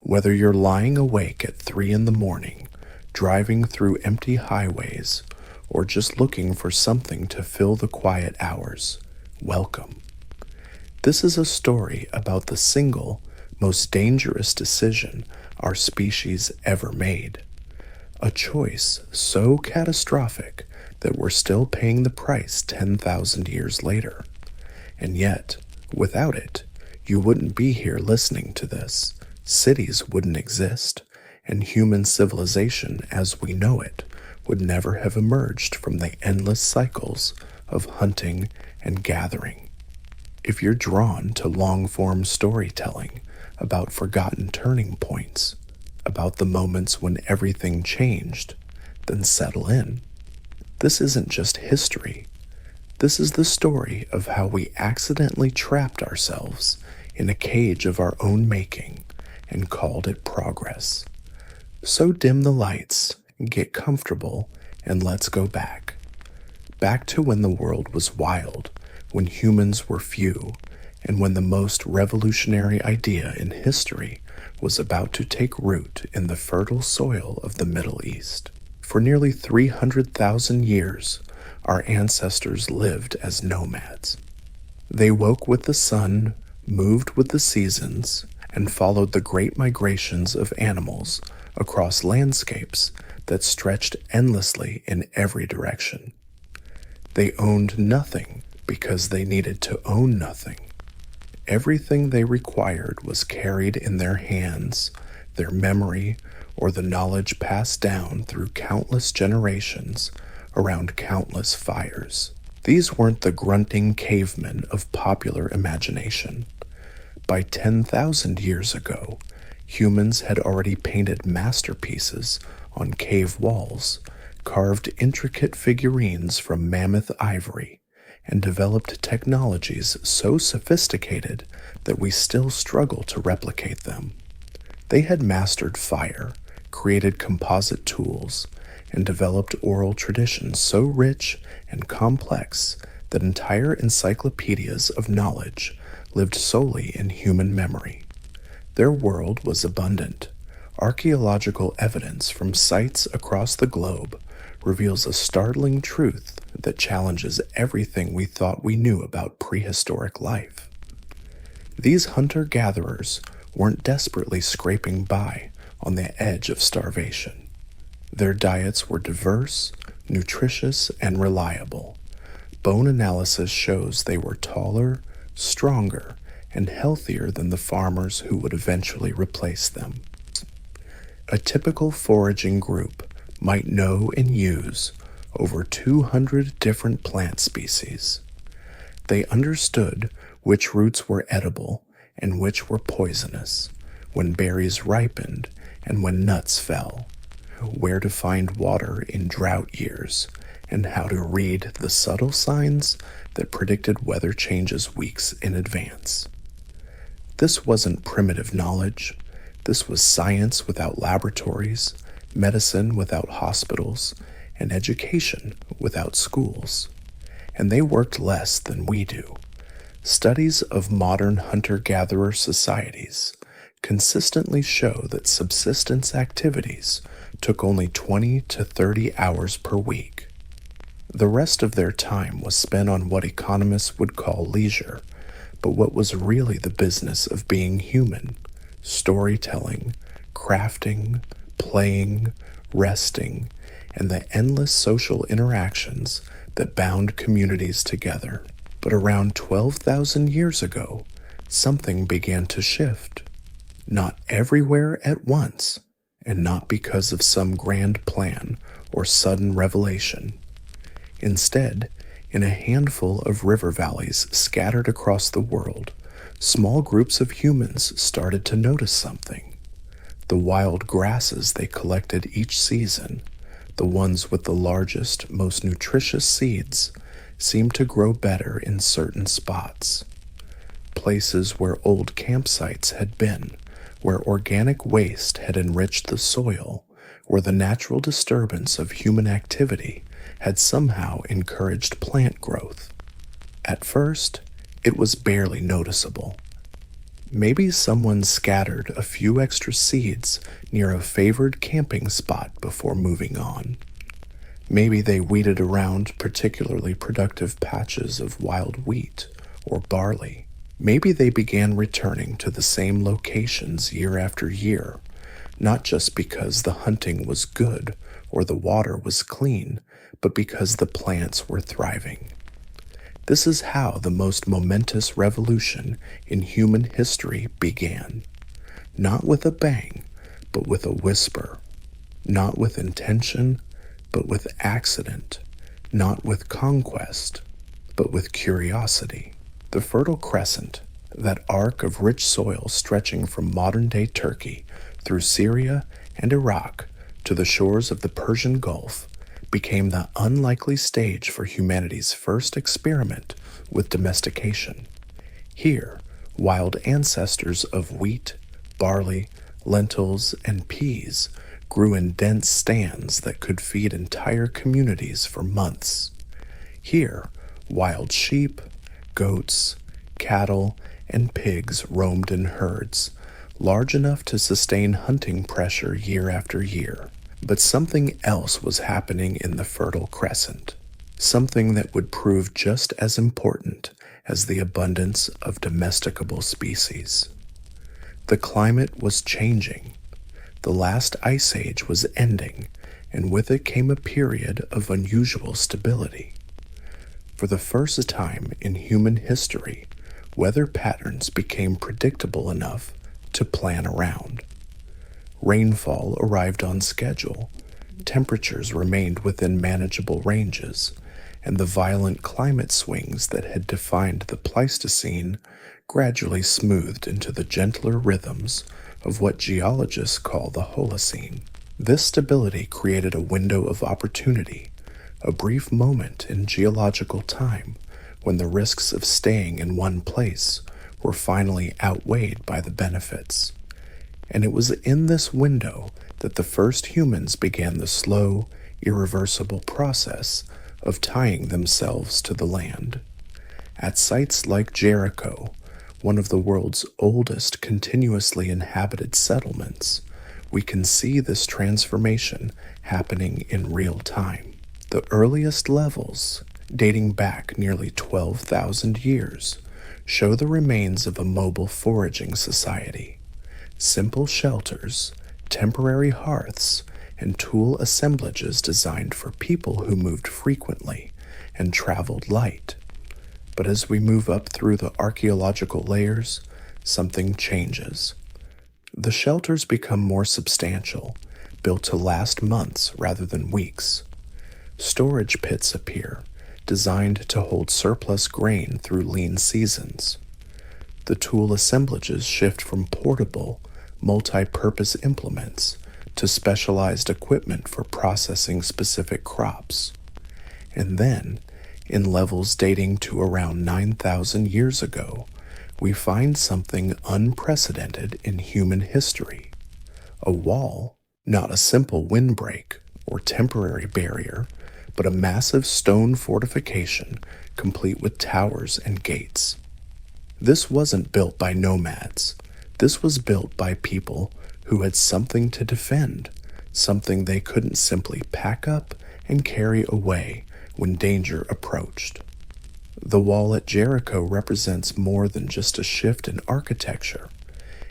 Whether you're lying awake at 3 in the morning, driving through empty highways, or just looking for something to fill the quiet hours, welcome. This is a story about the single, most dangerous decision our species ever made. A choice so catastrophic that we're still paying the price 10,000 years later. And yet, without it, you wouldn't be here listening to this. Cities wouldn't exist, and human civilization as we know it would never have emerged from the endless cycles of hunting and gathering. If you're drawn to long-form storytelling about forgotten turning points, about the moments when everything changed, then settle in. This isn't just history. This is the story of how we accidentally trapped ourselves in a cage of our own making and called it progress. So dim the lights, get comfortable, and let's go back. Back to when the world was wild, when humans were few, and when the most revolutionary idea in history was about to take root in the fertile soil of the Middle East. For nearly 300,000 years, our ancestors lived as nomads. They woke with the sun, moved with the seasons, and followed the great migrations of animals across landscapes that stretched endlessly in every direction. They owned nothing because they needed to own nothing. Everything they required was carried in their hands, their memory, or the knowledge passed down through countless generations around countless fires. These weren't the grunting cavemen of popular imagination. By 10,000 years ago, humans had already painted masterpieces on cave walls, carved intricate figurines from mammoth ivory, and developed technologies so sophisticated that we still struggle to replicate them. They had mastered fire, created composite tools, and developed oral traditions so rich and complex that entire encyclopedias of knowledge lived solely in human memory. Their world was abundant. Archaeological evidence from sites across the globe reveals a startling truth that challenges everything we thought we knew about prehistoric life. These hunter-gatherers weren't desperately scraping by on the edge of starvation. Their diets were diverse, nutritious, and reliable. Bone analysis shows they were taller, stronger, and healthier than the farmers who would eventually replace them. A typical foraging group might know and use over 200 different plant species. They understood which roots were edible and which were poisonous, when berries ripened and when nuts fell, where to find water in drought years, and how to read the subtle signs that predicted weather changes weeks in advance. This wasn't primitive knowledge. This was science without laboratories, medicine without hospitals, and education without schools. And they worked less than we do. Studies of modern hunter-gatherer societies consistently show that subsistence activities took only 20 to 30 hours per week. The rest of their time was spent on what economists would call leisure, but what was really the business of being human: storytelling, crafting, playing, resting, and the endless social interactions that bound communities together. But around 12,000 years ago, something began to shift. Not everywhere at once, and not because of some grand plan or sudden revelation. Instead, in a handful of river valleys scattered across the world, small groups of humans started to notice something. The wild grasses they collected each season, the ones with the largest, most nutritious seeds, seemed to grow better in certain spots. Places where old campsites had been, where organic waste had enriched the soil, where the natural disturbance of human activity had somehow encouraged plant growth. At first, it was barely noticeable. Maybe someone scattered a few extra seeds near a favored camping spot before moving on. Maybe they weeded around particularly productive patches of wild wheat or barley. Maybe they began returning to the same locations year after year, not just because the hunting was good or the water was clean, but because the plants were thriving. This is how the most momentous revolution in human history began. Not with a bang, but with a whisper. Not with intention, but with accident. Not with conquest, but with curiosity. The Fertile Crescent, that arc of rich soil stretching from modern-day Turkey through Syria and Iraq to the shores of the Persian Gulf, became the unlikely stage for humanity's first experiment with domestication. Here, wild ancestors of wheat, barley, lentils, and peas grew in dense stands that could feed entire communities for months. Here, wild sheep, goats, cattle, and pigs roamed in herds, large enough to sustain hunting pressure year after year. But something else was happening in the Fertile Crescent, something that would prove just as important as the abundance of domesticable species. The climate was changing. The last ice age was ending, and with it came a period of unusual stability. For the first time in human history, weather patterns became predictable enough to plan around. Rainfall arrived on schedule, temperatures remained within manageable ranges, and the violent climate swings that had defined the Pleistocene gradually smoothed into the gentler rhythms of what geologists call the Holocene. This stability created a window of opportunity, a brief moment in geological time when the risks of staying in one place were finally outweighed by the benefits. And it was in this window that the first humans began the slow, irreversible process of tying themselves to the land. At sites like Jericho, one of the world's oldest continuously inhabited settlements, we can see this transformation happening in real time. The earliest levels, dating back nearly 12,000 years, show the remains of a mobile foraging society. Simple shelters, temporary hearths, and tool assemblages designed for people who moved frequently and traveled light. But as we move up through the archaeological layers, something changes. The shelters become more substantial, built to last months rather than weeks. Storage pits appear, designed to hold surplus grain through lean seasons. The tool assemblages shift from portable, multi-purpose implements to specialized equipment for processing specific crops. And then, in levels dating to around 9,000 years ago, we find something unprecedented in human history. A wall, not a simple windbreak or temporary barrier, but a massive stone fortification complete with towers and gates. This wasn't built by nomads. This was built by people who had something to defend, something they couldn't simply pack up and carry away when danger approached. The wall at Jericho represents more than just a shift in architecture.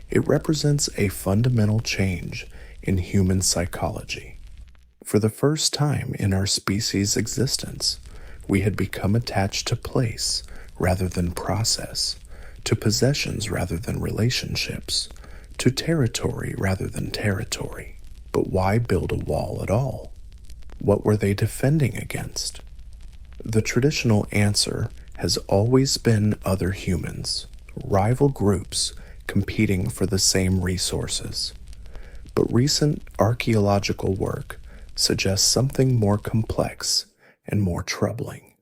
It represents a fundamental change in human psychology. For the first time in our species' existence, we had become attached to place rather than process, to possessions rather than relationships, to territory rather than territory. But why build a wall at all? What were they defending against? The traditional answer has always been other humans, rival groups competing for the same resources. But recent archaeological work suggests something more complex and more troubling.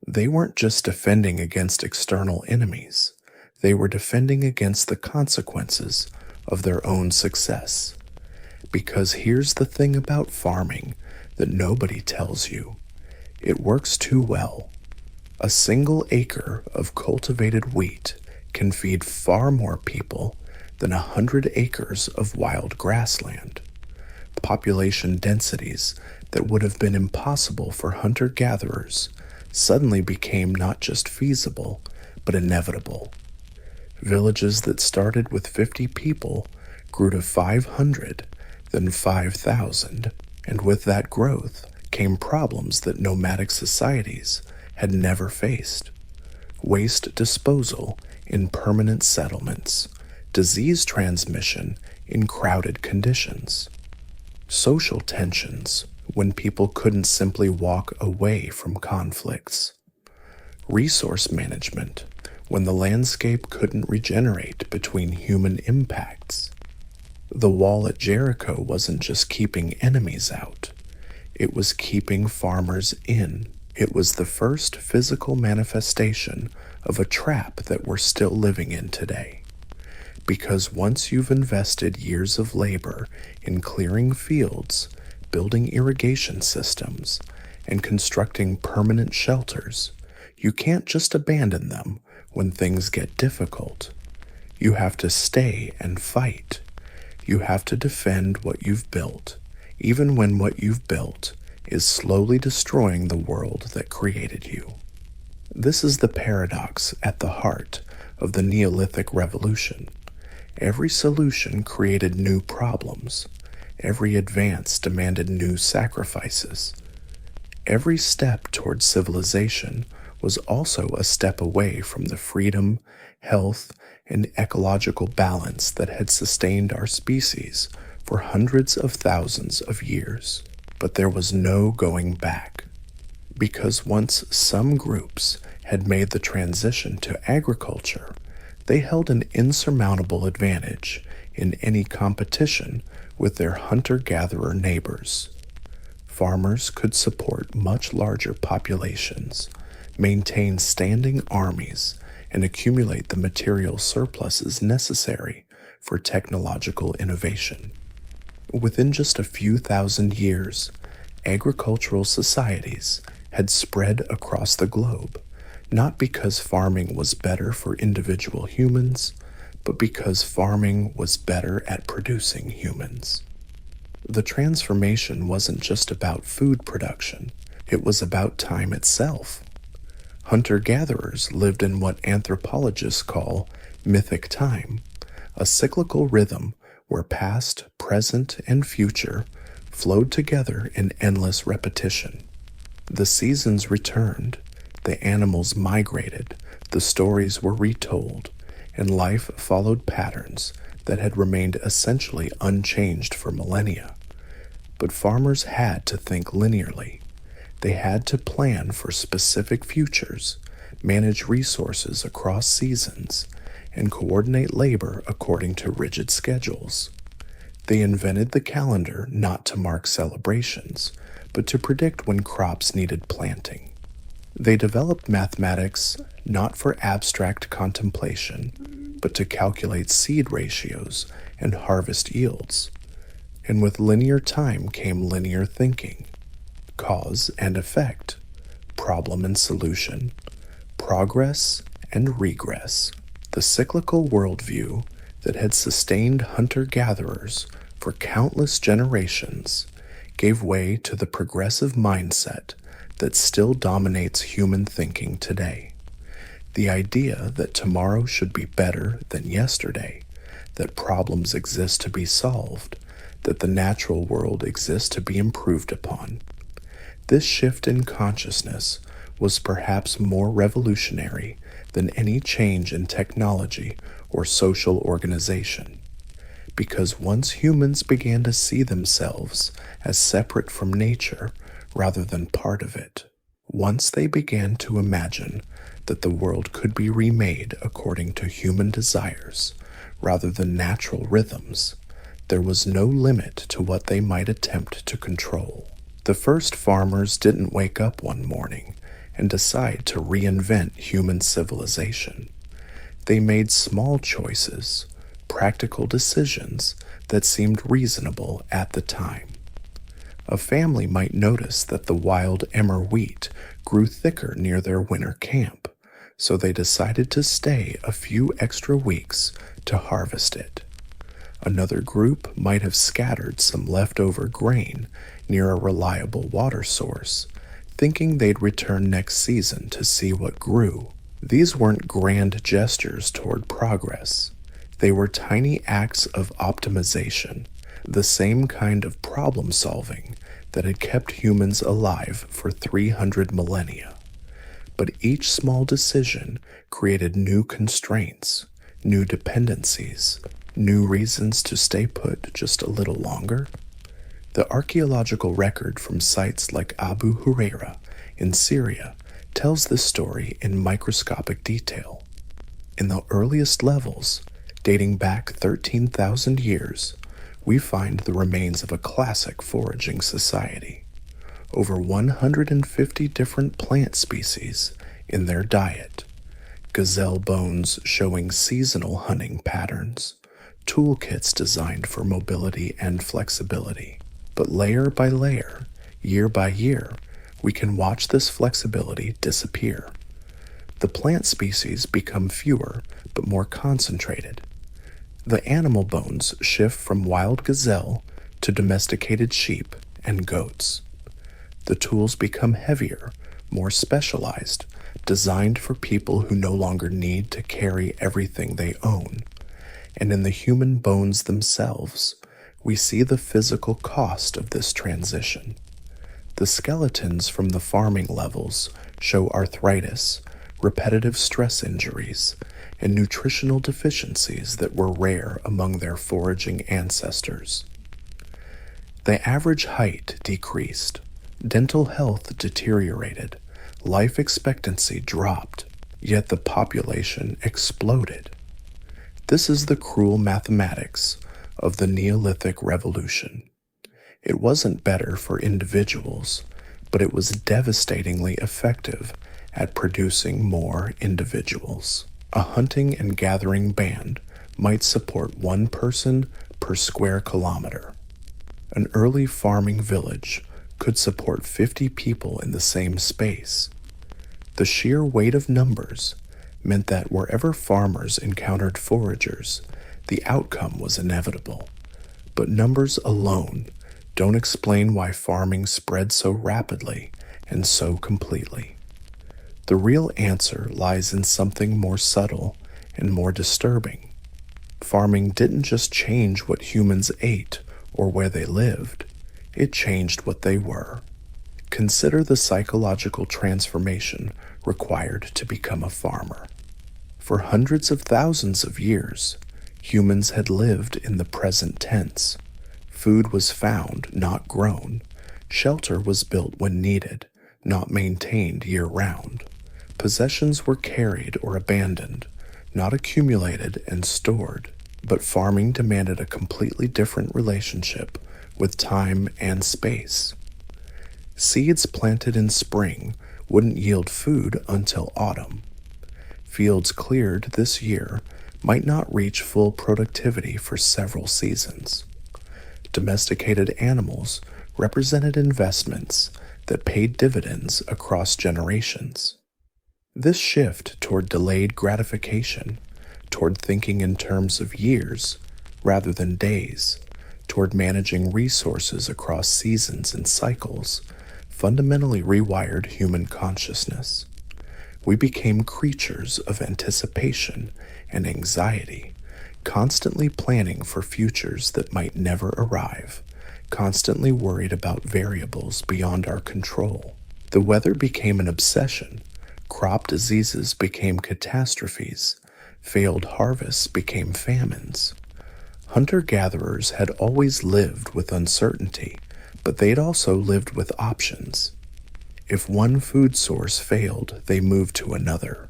They weren't just defending against external enemies. They were defending against the consequences of their own success. Because here's the thing about farming that nobody tells you. It works too well. A single acre of cultivated wheat can feed far more people than 100 acres of wild grassland. Population densities that would have been impossible for hunter-gatherers suddenly became not just feasible, but inevitable. Villages that started with 50 people grew to 500, then 5,000, and with that growth came problems that nomadic societies had never faced. Waste disposal in permanent settlements, disease transmission in crowded conditions, social tensions when people couldn't simply walk away from conflicts, resource management when the landscape couldn't regenerate between human impacts. The wall at Jericho wasn't just keeping enemies out, it was keeping farmers in. It was the first physical manifestation of a trap that we're still living in today. Because once you've invested years of labor in clearing fields, building irrigation systems, and constructing permanent shelters, you can't just abandon them when things get difficult. You have to stay and fight. You have to defend what you've built, even when what you've built is slowly destroying the world that created you. This is the paradox at the heart of the Neolithic Revolution. Every solution created new problems. Every advance demanded new sacrifices. Every step toward civilization was also a step away from the freedom, health, and ecological balance that had sustained our species for hundreds of thousands of years. But there was no going back. Because once some groups had made the transition to agriculture, they held an insurmountable advantage in any competition with their hunter-gatherer neighbors. Farmers could support much larger populations, maintain standing armies, and accumulate the material surpluses necessary for technological innovation. Within just a few thousand years, agricultural societies had spread across the globe, not because farming was better for individual humans, but because farming was better at producing humans. The transformation wasn't just about food production, it was about time itself. Hunter-gatherers lived in what anthropologists call mythic time, a cyclical rhythm where past, present, and future flowed together in endless repetition. The seasons returned, the animals migrated, the stories were retold, and life followed patterns that had remained essentially unchanged for millennia. But farmers had to think linearly. They had to plan for specific futures, manage resources across seasons, and coordinate labor according to rigid schedules. They invented the calendar not to mark celebrations, but to predict when crops needed planting. They developed mathematics not for abstract contemplation, but to calculate seed ratios and harvest yields. And with linear time came linear thinking, cause and effect, problem and solution, progress and regress. The cyclical worldview that had sustained hunter-gatherers for countless generations gave way to the progressive mindset that still dominates human thinking today. The idea that tomorrow should be better than yesterday, that problems exist to be solved, that the natural world exists to be improved upon. This shift in consciousness was perhaps more revolutionary than any change in technology or social organization, because once humans began to see themselves as separate from nature rather than part of it, once they began to imagine that the world could be remade according to human desires rather than natural rhythms, there was no limit to what they might attempt to control. The first farmers didn't wake up one morning and decide to reinvent human civilization. They made small choices, practical decisions that seemed reasonable at the time. A family might notice that the wild emmer wheat grew thicker near their winter camp, so they decided to stay a few extra weeks to harvest it. Another group might have scattered some leftover grain near a reliable water source, thinking they'd return next season to see what grew. These weren't grand gestures toward progress. They were tiny acts of optimization, the same kind of problem solving that had kept humans alive for 300 millennia. But each small decision created new constraints, new dependencies, new reasons to stay put just a little longer. The archaeological record from sites like Abu Huraira in Syria tells this story in microscopic detail. In the earliest levels, dating back 13,000 years, we find the remains of a classic foraging society. Over 150 different plant species in their diet, gazelle bones showing seasonal hunting patterns, toolkits designed for mobility and flexibility. But layer by layer, year by year, we can watch this flexibility disappear. The plant species become fewer but more concentrated. The animal bones shift from wild gazelle to domesticated sheep and goats. The tools become heavier, more specialized, designed for people who no longer need to carry everything they own. And in the human bones themselves, we see the physical cost of this transition. The skeletons from the farming levels show arthritis, repetitive stress injuries, and nutritional deficiencies that were rare among their foraging ancestors. The average height decreased, dental health deteriorated, life expectancy dropped, yet the population exploded. This is the cruel mathematics of the Neolithic Revolution. It wasn't better for individuals, but it was devastatingly effective at producing more individuals. A hunting and gathering band might support one person per square kilometer. An early farming village could support 50 people in the same space. The sheer weight of numbers meant that wherever farmers encountered foragers, the outcome was inevitable. But numbers alone don't explain why farming spread so rapidly and so completely. The real answer lies in something more subtle and more disturbing. Farming didn't just change what humans ate or where they lived, it changed what they were. Consider the psychological transformation required to become a farmer. For hundreds of thousands of years, humans had lived in the present tense. Food was found, not grown. Shelter was built when needed, not maintained year-round. Possessions were carried or abandoned, not accumulated and stored. But farming demanded a completely different relationship with time and space. Seeds planted in spring wouldn't yield food until autumn. Fields cleared this year might not reach full productivity for several seasons. Domesticated animals represented investments that paid dividends across generations. This shift toward delayed gratification, toward thinking in terms of years rather than days, toward managing resources across seasons and cycles, fundamentally rewired human consciousness. We became creatures of anticipation and anxiety, constantly planning for futures that might never arrive, constantly worried about variables beyond our control. The weather became an obsession. Crop diseases became catastrophes. Failed harvests became famines. Hunter-gatherers had always lived with uncertainty, but they'd also lived with options. If one food source failed, they moved to another.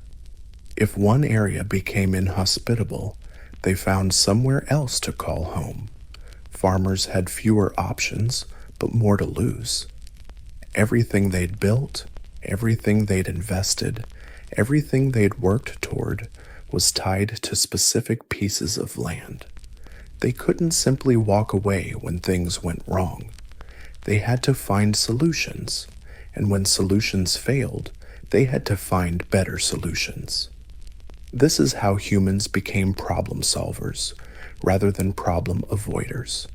If one area became inhospitable, they found somewhere else to call home. Farmers had fewer options, but more to lose. Everything they'd built, everything they'd invested, everything they'd worked toward was tied to specific pieces of land. They couldn't simply walk away when things went wrong. They had to find solutions, and when solutions failed, They had to find better solutions. This is how humans became problem solvers rather than problem avoiders.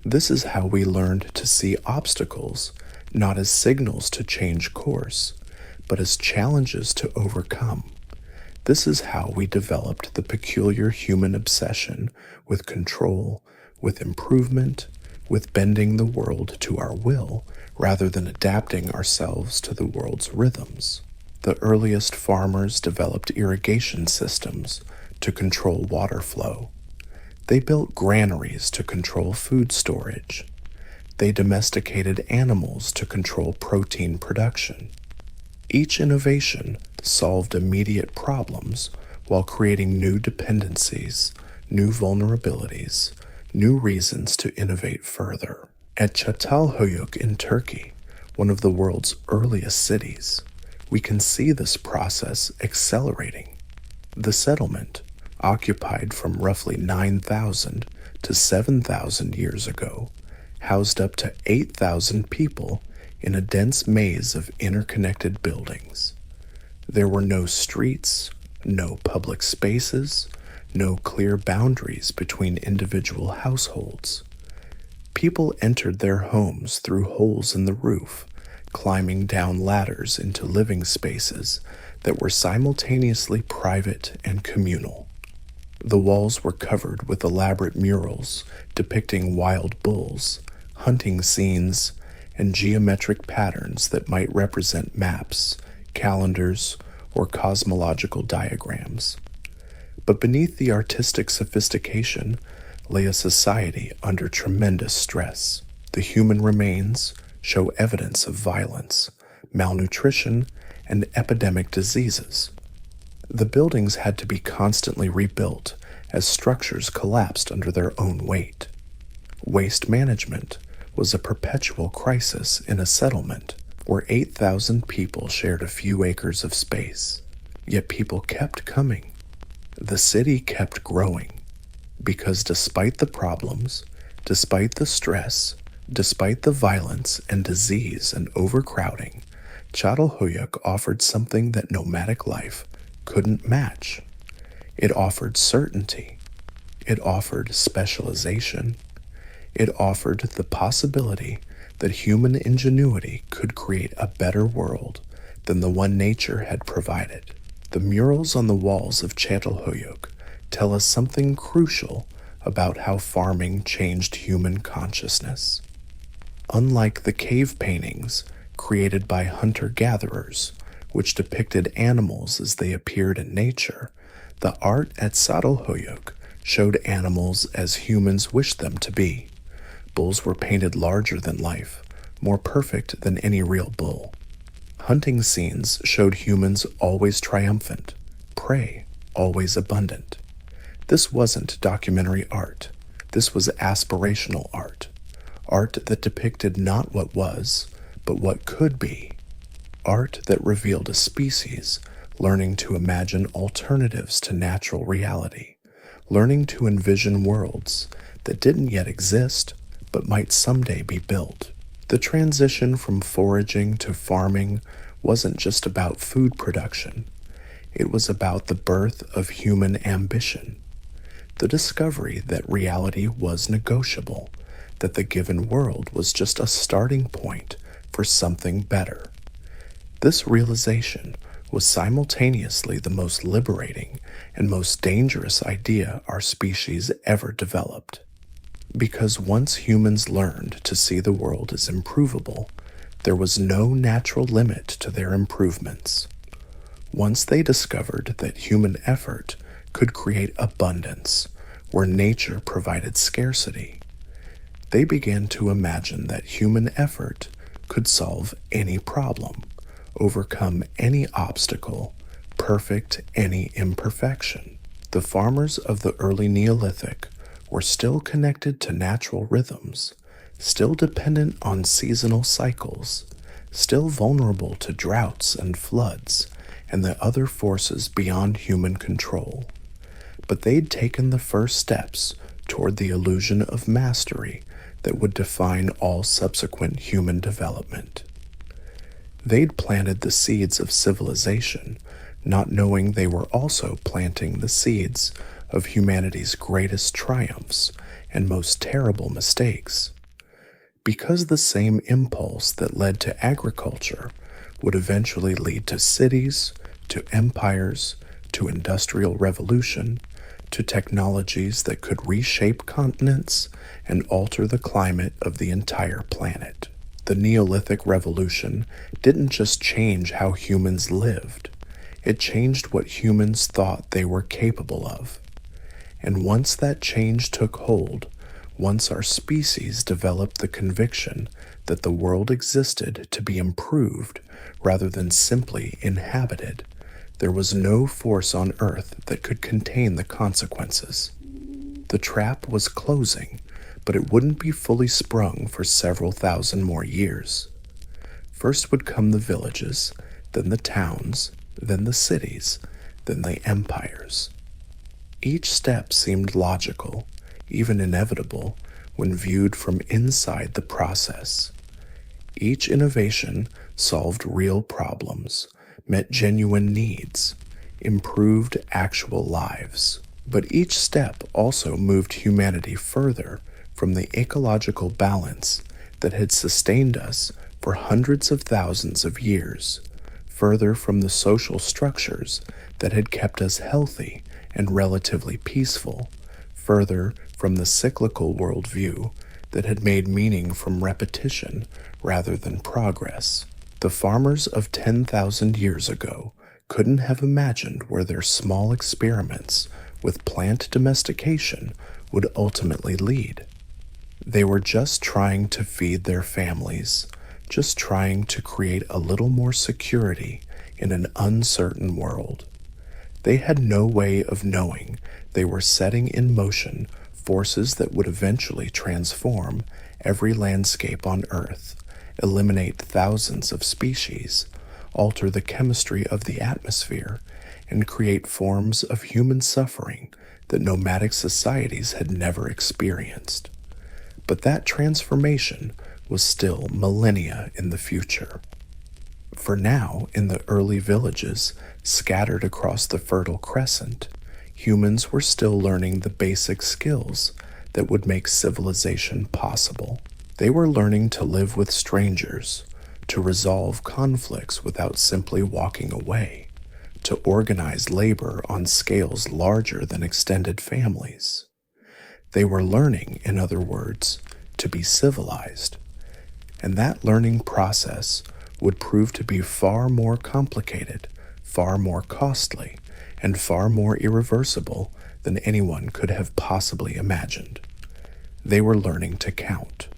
This is how we learned to see obstacles not as signals to change course, but as challenges to overcome. This is how we developed the peculiar human obsession with control, with improvement, with bending the world to our will rather than adapting ourselves to the world's rhythms. The earliest farmers developed irrigation systems to control water flow. They built granaries to control food storage. They domesticated animals to control protein production. Each innovation solved immediate problems while creating new dependencies, new vulnerabilities, new reasons to innovate further. At Çatalhöyük in Turkey, one of the world's earliest cities, we can see this process accelerating. The settlement, occupied from roughly 9,000 to 7,000 years ago, housed up to 8,000 people in a dense maze of interconnected buildings. There were no streets, no public spaces, no clear boundaries between individual households. People entered their homes through holes in the roof, climbing down ladders into living spaces that were simultaneously private and communal. The walls were covered with elaborate murals depicting wild bulls, hunting scenes, and geometric patterns that might represent maps, calendars, or cosmological diagrams. But beneath the artistic sophistication lay a society under tremendous stress. The human remains show evidence of violence, malnutrition, and epidemic diseases. The buildings had to be constantly rebuilt as structures collapsed under their own weight. Waste management was a perpetual crisis in a settlement where 8,000 people shared a few acres of space. Yet people kept coming. The city kept growing because despite the problems, despite the stress, despite the violence and disease and overcrowding, Çatalhöyük offered something that nomadic life couldn't match. It offered certainty. It offered specialization. It offered the possibility that human ingenuity could create a better world than the one nature had provided. The murals on the walls of Çatalhöyük tell us something crucial about how farming changed human consciousness. Unlike the cave paintings created by hunter-gatherers, which depicted animals as they appeared in nature, the art at Çatalhöyük showed animals as humans wished them to be. Bulls were painted larger than life, more perfect than any real bull. Hunting scenes showed humans always triumphant, prey always abundant. This wasn't documentary art. This was aspirational art. Art that depicted not what was, but what could be. Art that revealed a species learning to imagine alternatives to natural reality, learning to envision worlds that didn't yet exist, but might someday be built. The transition from foraging to farming wasn't just about food production. It was about the birth of human ambition, the discovery that reality was negotiable, that the given world was just a starting point for something better. This realization was simultaneously the most liberating and most dangerous idea our species ever developed. Because once humans learned to see the world as improvable, there was no natural limit to their improvements. Once they discovered that human effort could create abundance where nature provided scarcity, they began to imagine that human effort could solve any problem, overcome any obstacle, perfect any imperfection. The farmers of the early Neolithic were still connected to natural rhythms, still dependent on seasonal cycles, still vulnerable to droughts and floods and the other forces beyond human control. But they'd taken the first steps toward the illusion of mastery that would define all subsequent human development. They'd planted the seeds of civilization, not knowing they were also planting the seeds of humanity's greatest triumphs and most terrible mistakes. Because the same impulse that led to agriculture would eventually lead to cities, to empires, to industrial revolution, to technologies that could reshape continents and alter the climate of the entire planet. The Neolithic Revolution didn't just change how humans lived, it changed what humans thought they were capable of. And once that change took hold, once our species developed the conviction that the world existed to be improved rather than simply inhabited, there was no force on Earth that could contain the consequences. The trap was closing, but it wouldn't be fully sprung for several thousand more years. First would come the villages, then the towns, then the cities, then the empires. Each step seemed logical, even inevitable, when viewed from inside the process. Each innovation solved real problems, met genuine needs, improved actual lives. But each step also moved humanity further from the ecological balance that had sustained us for hundreds of thousands of years, further from the social structures that had kept us healthy and relatively peaceful, further from the cyclical worldview that had made meaning from repetition rather than progress. The farmers of 10,000 years ago couldn't have imagined where their small experiments with plant domestication would ultimately lead. They were just trying to feed their families, just trying to create a little more security in an uncertain world. They had no way of knowing they were setting in motion forces that would eventually transform every landscape on Earth, eliminate thousands of species, alter the chemistry of the atmosphere, and create forms of human suffering that nomadic societies had never experienced. But that transformation was still millennia in the future. For now, in the early villages scattered across the Fertile Crescent, humans were still learning the basic skills that would make civilization possible. They were learning to live with strangers, to resolve conflicts without simply walking away, to organize labor on scales larger than extended families. They were learning, in other words, to be civilized. And that learning process would prove to be far more complicated, far more costly, and far more irreversible than anyone could have possibly imagined. They were learning to count,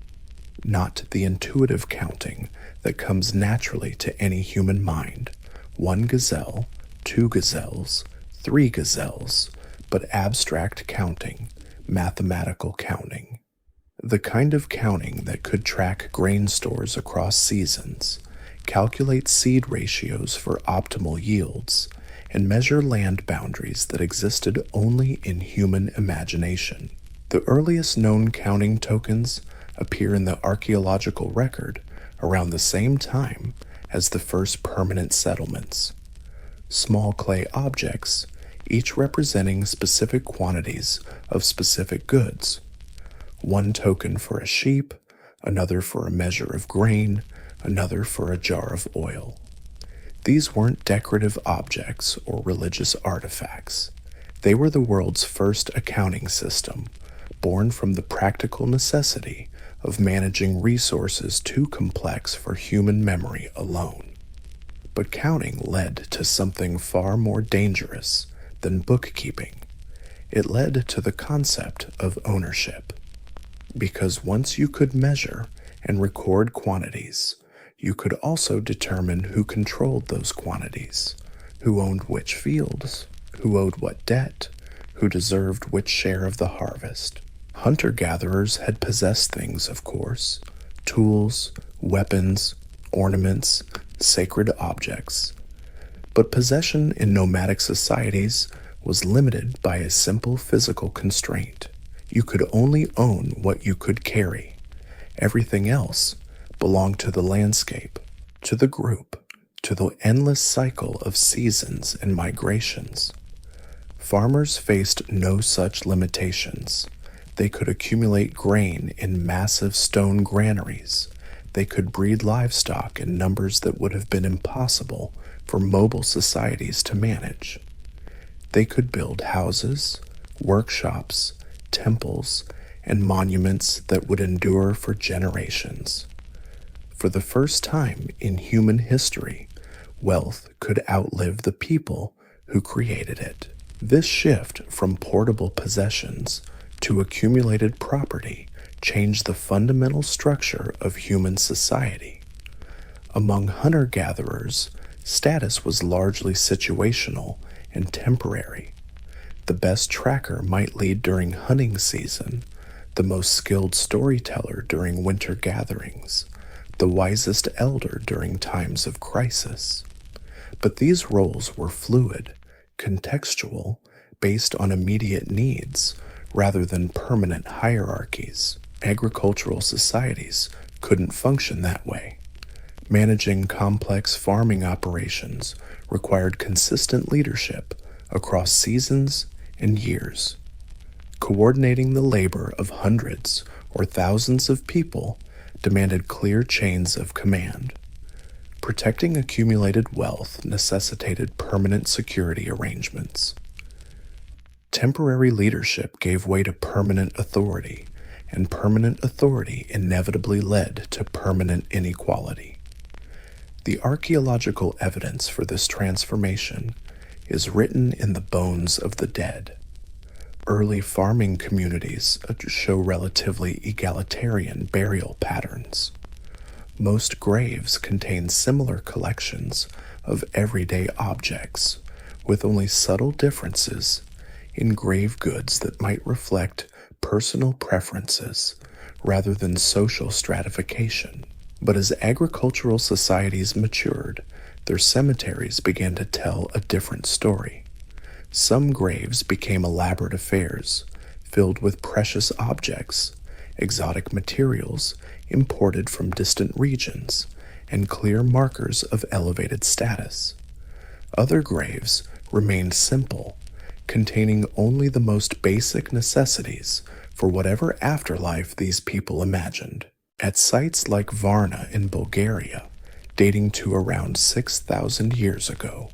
not the intuitive counting that comes naturally to any human mind, 1 gazelle, 2 gazelles, 3 gazelles, but abstract counting, mathematical counting. The kind of counting that could track grain stores across seasons, calculate seed ratios for optimal yields, and measure land boundaries that existed only in human imagination. The earliest known counting tokens appear in the archaeological record around the same time as the first permanent settlements. Small clay objects, each representing specific quantities of specific goods. One token for a sheep, another for a measure of grain, another for a jar of oil. These weren't decorative objects or religious artifacts. They were the world's first accounting system, born from the practical necessity of managing resources too complex for human memory alone. But counting led to something far more dangerous than bookkeeping. It led to the concept of ownership. Because once you could measure and record quantities, you could also determine who controlled those quantities, who owned which fields, who owed what debt, who deserved which share of the harvest. Hunter-gatherers had possessed things, of course, tools, weapons, ornaments, sacred objects. But possession in nomadic societies was limited by a simple physical constraint. You could only own what you could carry. Everything else belonged to the landscape. to the group, to the endless cycle of seasons and migrations. Farmers faced no such limitations. They could accumulate grain in massive stone granaries. They could breed livestock in numbers that would have been impossible for mobile societies to manage. They could build houses, workshops, temples, and monuments that would endure for generations. For the first time in human history, wealth could outlive the people who created it. This shift from portable possessions to accumulated property changed the fundamental structure of human society. Among hunter-gatherers, status was largely situational and temporary. The best tracker might lead during hunting season, the most skilled storyteller during winter gatherings, the wisest elder during times of crisis. But these roles were fluid, contextual, based on immediate needs, rather than permanent hierarchies. Agricultural societies couldn't function that way. Managing complex farming operations required consistent leadership across seasons and years. Coordinating the labor of hundreds or thousands of people demanded clear chains of command. Protecting accumulated wealth necessitated permanent security arrangements. Temporary leadership gave way to permanent authority, and permanent authority inevitably led to permanent inequality. The archaeological evidence for this transformation is written in the bones of the dead. Early farming communities show relatively egalitarian burial patterns. Most graves contain similar collections of everyday objects, with only subtle differences in grave goods that might reflect personal preferences rather than social stratification. But as agricultural societies matured, their cemeteries began to tell a different story. Some graves became elaborate affairs, filled with precious objects, exotic materials imported from distant regions, and clear markers of elevated status. Other graves remained simple, containing only the most basic necessities for whatever afterlife these people imagined. At sites like Varna in Bulgaria, dating to around 6,000 years ago,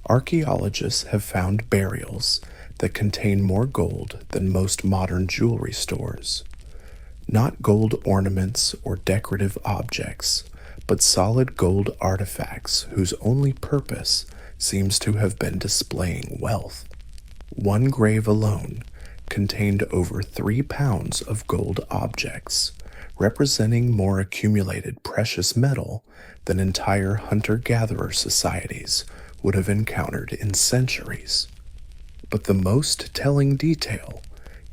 archaeologists have found burials that contain more gold than most modern jewelry stores. Not gold ornaments or decorative objects, but solid gold artifacts whose only purpose seems to have been displaying wealth. One grave alone contained over 3 pounds of gold objects, representing more accumulated precious metal than entire hunter-gatherer societies would have encountered in centuries. But the most telling detail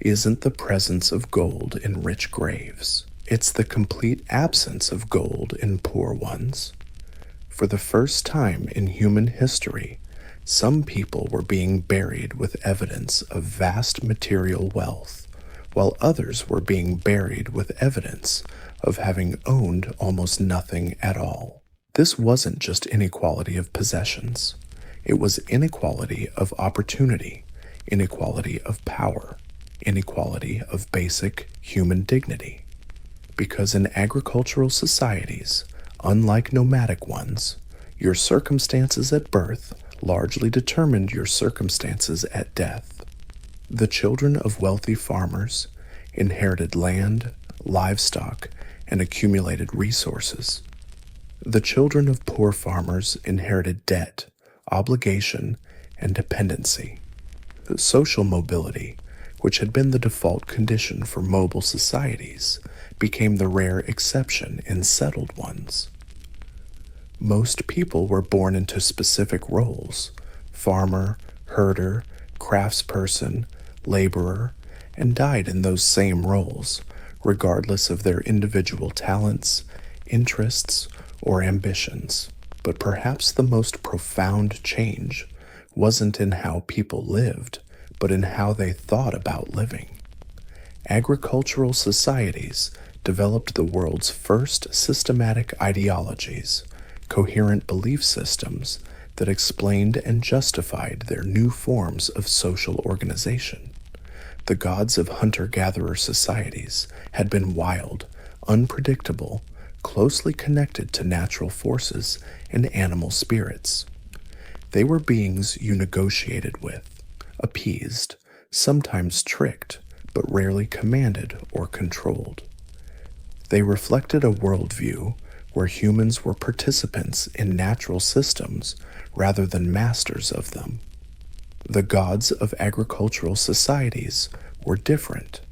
isn't the presence of gold in rich graves. It's the complete absence of gold in poor ones. For the first time in human history, some people were being buried with evidence of vast material wealth, while others were being buried with evidence of having owned almost nothing at all. This wasn't just inequality of possessions. It was inequality of opportunity, inequality of power, inequality of basic human dignity. Because in agricultural societies, unlike nomadic ones, your circumstances at birth largely determined your circumstances at death. The children of wealthy farmers inherited land, livestock, and accumulated resources. The children of poor farmers inherited debt, obligation, and dependency. Social mobility, which had been the default condition for mobile societies, became the rare exception in settled ones. Most people were born into specific roles: farmer, herder, craftsperson, laborer, and died in those same roles, regardless of their individual talents, interests, or ambitions. But perhaps the most profound change wasn't in how people lived, but in how they thought about living. Agricultural societies developed the world's first systematic ideologies, coherent belief systems that explained and justified their new forms of social organization. The gods of hunter-gatherer societies had been wild, unpredictable, closely connected to natural forces and animal spirits. They were beings you negotiated with, appeased, sometimes tricked, but rarely commanded or controlled. They reflected a worldview where humans were participants in natural systems rather than masters of them. The gods of agricultural societies were different.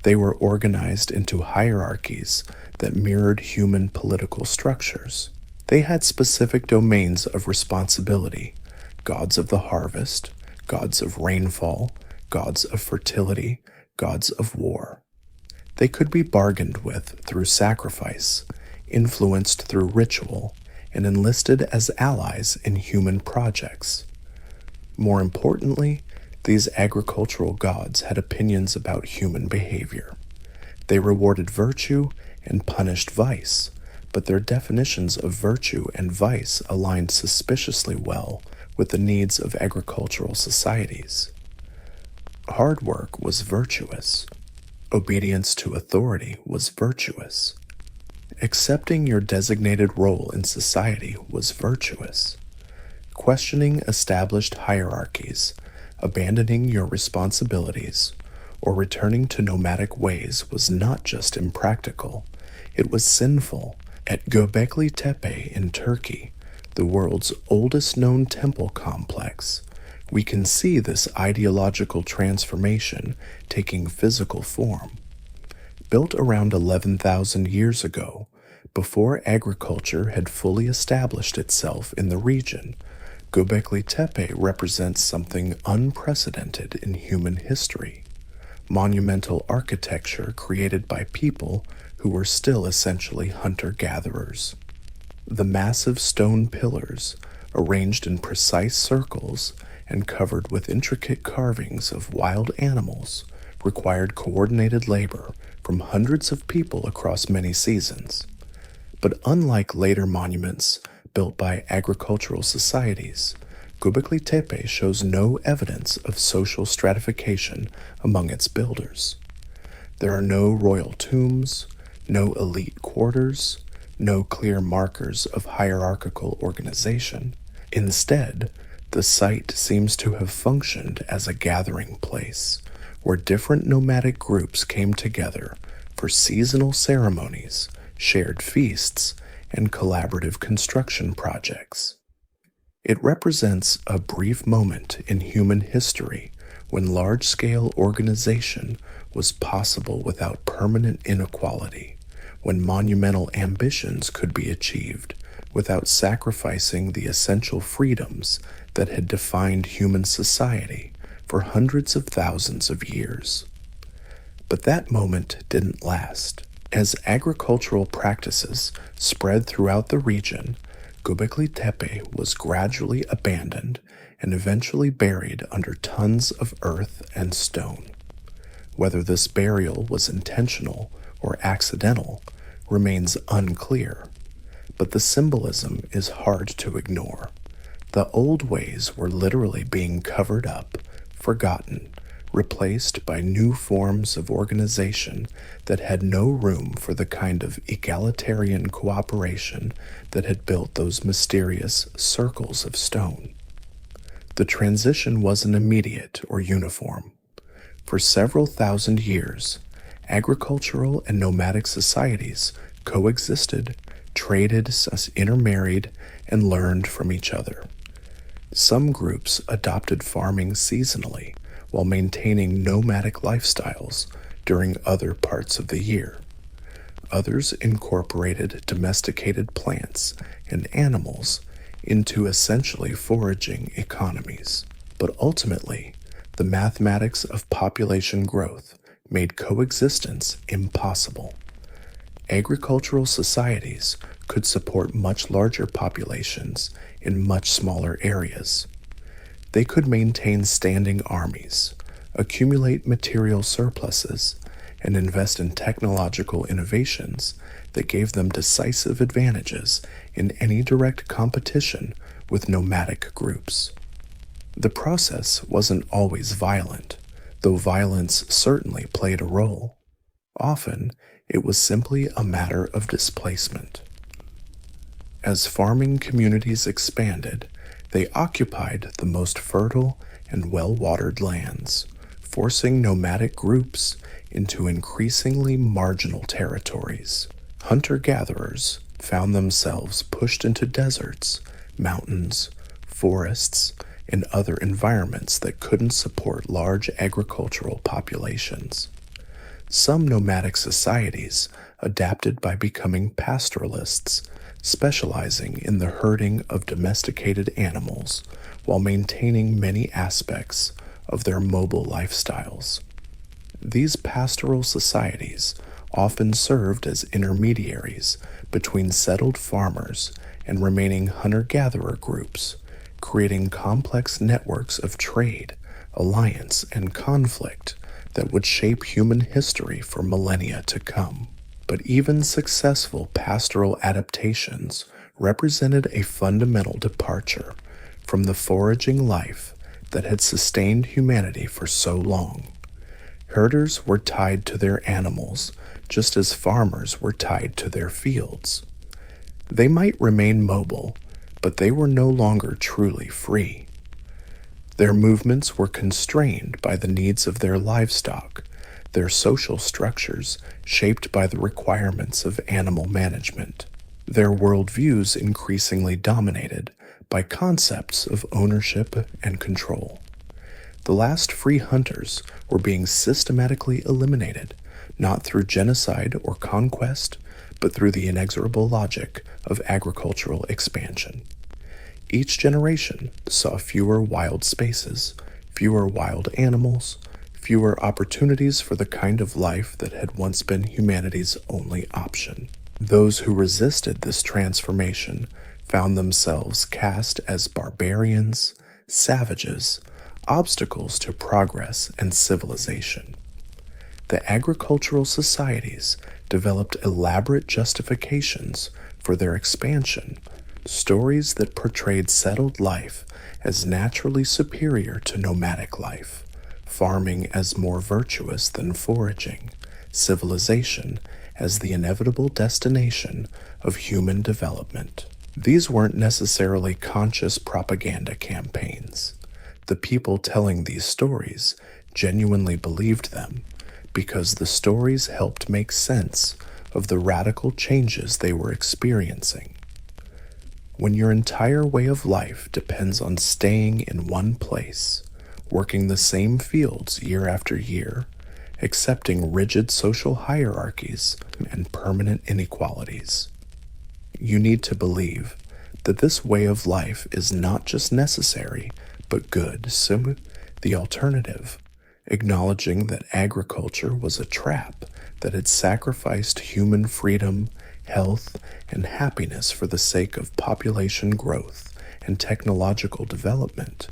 They were organized into hierarchies that mirrored human political structures. They had specific domains of responsibility: gods of the harvest, gods of rainfall, gods of fertility, gods of war. They could be bargained with through sacrifice, influenced through ritual, and enlisted as allies in human projects. More importantly, these agricultural gods had opinions about human behavior. They rewarded virtue and punished vice, but their definitions of virtue and vice aligned suspiciously well with the needs of agricultural societies. Hard work was virtuous. Obedience to authority was virtuous. Accepting your designated role in society was virtuous. Questioning established hierarchies, abandoning your responsibilities, or returning to nomadic ways was not just impractical, it was sinful. At Göbekli Tepe in Turkey, the world's oldest known temple complex, we can see this ideological transformation taking physical form. Built around 11,000 years ago, before agriculture had fully established itself in the region, Göbekli Tepe represents something unprecedented in human history: monumental architecture created by people who were still essentially hunter-gatherers. The massive stone pillars, arranged in precise circles and covered with intricate carvings of wild animals, required coordinated labor from hundreds of people across many seasons. But unlike later monuments built by agricultural societies, Göbekli Tepe shows no evidence of social stratification among its builders. There are no royal tombs, no elite quarters, no clear markers of hierarchical organization. Instead, the site seems to have functioned as a gathering place where different nomadic groups came together for seasonal ceremonies, shared feasts, and collaborative construction projects. It represents a brief moment in human history when large-scale organization was possible without permanent inequality, when monumental ambitions could be achieved without sacrificing the essential freedoms that had defined human society for hundreds of thousands of years. But that moment didn't last. As agricultural practices spread throughout the region, Göbekli Tepe was gradually abandoned and eventually buried under tons of earth and stone. Whether this burial was intentional or accidental remains unclear, but the symbolism is hard to ignore. The old ways were literally being covered up, forgotten, replaced by new forms of organization that had no room for the kind of egalitarian cooperation that had built those mysterious circles of stone. The transition wasn't immediate or uniform. For several thousand years, agricultural and nomadic societies coexisted, traded, intermarried, and learned from each other. Some groups adopted farming seasonally while maintaining nomadic lifestyles during other parts of the year. Others incorporated domesticated plants and animals into essentially foraging economies. But ultimately, the mathematics of population growth made coexistence impossible. Agricultural societies could support much larger populations in much smaller areas. They could maintain standing armies, accumulate material surpluses, and invest in technological innovations that gave them decisive advantages in any direct competition with nomadic groups. The process wasn't always violent, though violence certainly played a role. Often, it was simply a matter of displacement. As farming communities expanded, they occupied the most fertile and well-watered lands, forcing nomadic groups into increasingly marginal territories. Hunter-gatherers found themselves pushed into deserts, mountains, forests, and other environments that couldn't support large agricultural populations. Some nomadic societies adapted by becoming pastoralists, specializing in the herding of domesticated animals while maintaining many aspects of their mobile lifestyles. These pastoral societies often served as intermediaries between settled farmers and remaining hunter-gatherer groups, creating complex networks of trade, alliance, and conflict that would shape human history for millennia to come. But even successful pastoral adaptations represented a fundamental departure from the foraging life that had sustained humanity for so long. Herders were tied to their animals, just as farmers were tied to their fields. They might remain mobile, but they were no longer truly free. Their movements were constrained by the needs of their livestock, their social structures shaped by the requirements of animal management, their worldviews increasingly dominated by concepts of ownership and control. The last free hunters were being systematically eliminated, not through genocide or conquest, but through the inexorable logic of agricultural expansion. Each generation saw fewer wild spaces, fewer wild animals, fewer opportunities for the kind of life that had once been humanity's only option. Those who resisted this transformation found themselves cast as barbarians, savages, obstacles to progress and civilization. The agricultural societies developed elaborate justifications for their expansion, stories that portrayed settled life as naturally superior to nomadic life, farming as more virtuous than foraging, civilization as the inevitable destination of human development. These weren't necessarily conscious propaganda campaigns. The people telling these stories genuinely believed them because the stories helped make sense of the radical changes they were experiencing. When your entire way of life depends on staying in one place, working the same fields year after year, accepting rigid social hierarchies and permanent inequalities, you need to believe that this way of life is not just necessary, but good. So, the alternative, acknowledging that agriculture was a trap that had sacrificed human freedom, health, and happiness for the sake of population growth and technological development,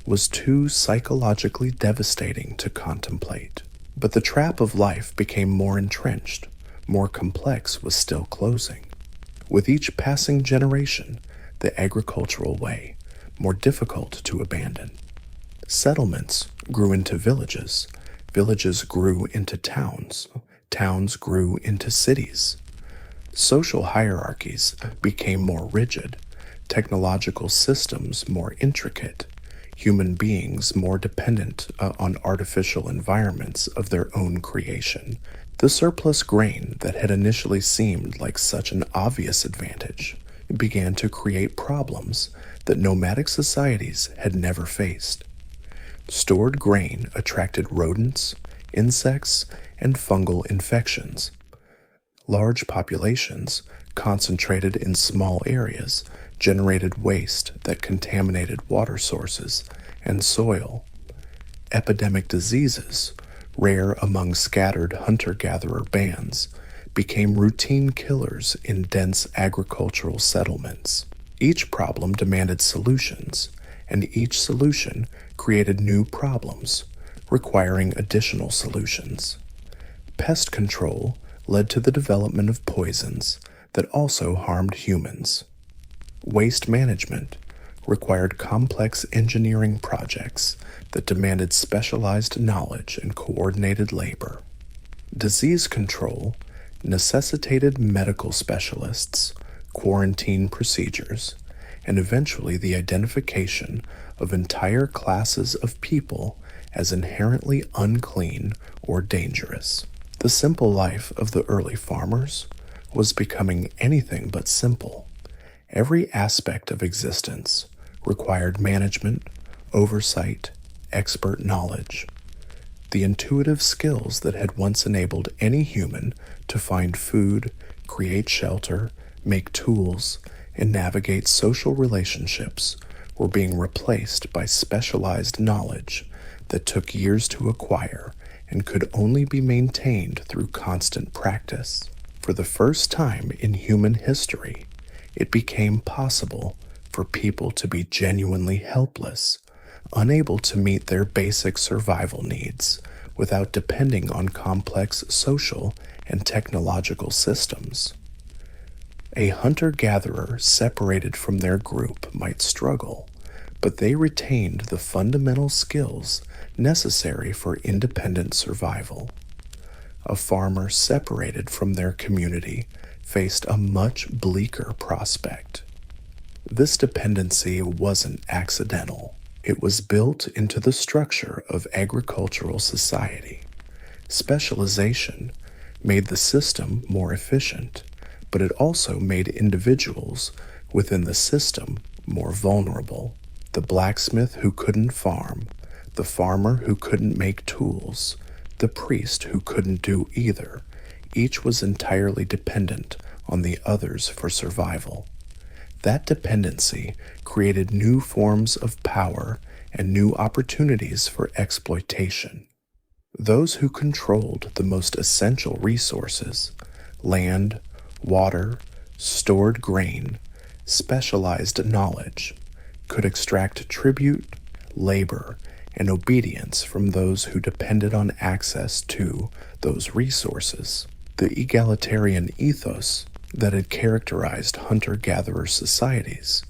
was too psychologically devastating to contemplate. But the trap of life became more entrenched, more complex was still closing. With each passing generation, the agricultural way, more difficult to abandon. Settlements grew into villages, villages grew into towns, towns grew into cities. Social hierarchies became more rigid, technological systems more intricate, human beings more dependent on artificial environments of their own creation. The surplus grain that had initially seemed like such an obvious advantage began to create problems that nomadic societies had never faced. Stored grain attracted rodents, insects, and fungal infections. Large populations, concentrated in small areas, generated waste that contaminated water sources and soil. Epidemic diseases, rare among scattered hunter-gatherer bands, became routine killers in dense agricultural settlements. Each problem demanded solutions, and each solution created new problems, requiring additional solutions. Pest control led to the development of poisons that also harmed humans. Waste management required complex engineering projects that demanded specialized knowledge and coordinated labor. Disease control necessitated medical specialists, quarantine procedures, and eventually the identification of entire classes of people as inherently unclean or dangerous. The simple life of the early farmers was becoming anything but simple. Every aspect of existence required management, oversight, expert knowledge. The intuitive skills that had once enabled any human to find food, create shelter, make tools, and navigate social relationships were being replaced by specialized knowledge that took years to acquire and could only be maintained through constant practice. For the first time in human history, it became possible for people to be genuinely helpless, unable to meet their basic survival needs without depending on complex social and technological systems. A hunter-gatherer separated from their group might struggle, but they retained the fundamental skills necessary for independent survival. A farmer separated from their community faced a much bleaker prospect. This dependency wasn't accidental. It was built into the structure of agricultural society. Specialization made the system more efficient, but it also made individuals within the system more vulnerable. The blacksmith who couldn't farm, the farmer who couldn't make tools, the priest who couldn't do either, each was entirely dependent on the others for survival. That dependency created new forms of power and new opportunities for exploitation. Those who controlled the most essential resources, land, water, stored grain, specialized knowledge, could extract tribute, labor, and obedience from those who depended on access to those resources. The egalitarian ethos that had characterized hunter-gatherer societies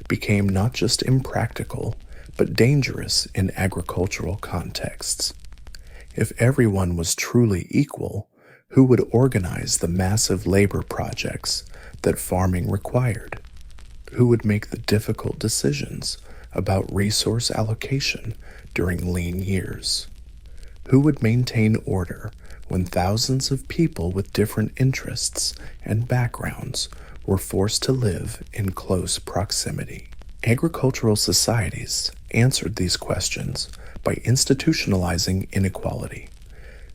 became not just impractical, but dangerous in agricultural contexts. If everyone was truly equal, who would organize the massive labor projects that farming required? Who would make the difficult decisions about resource allocation during lean years? Who would maintain order when thousands of people with different interests and backgrounds were forced to live in close proximity? Agricultural societies answered these questions by institutionalizing inequality.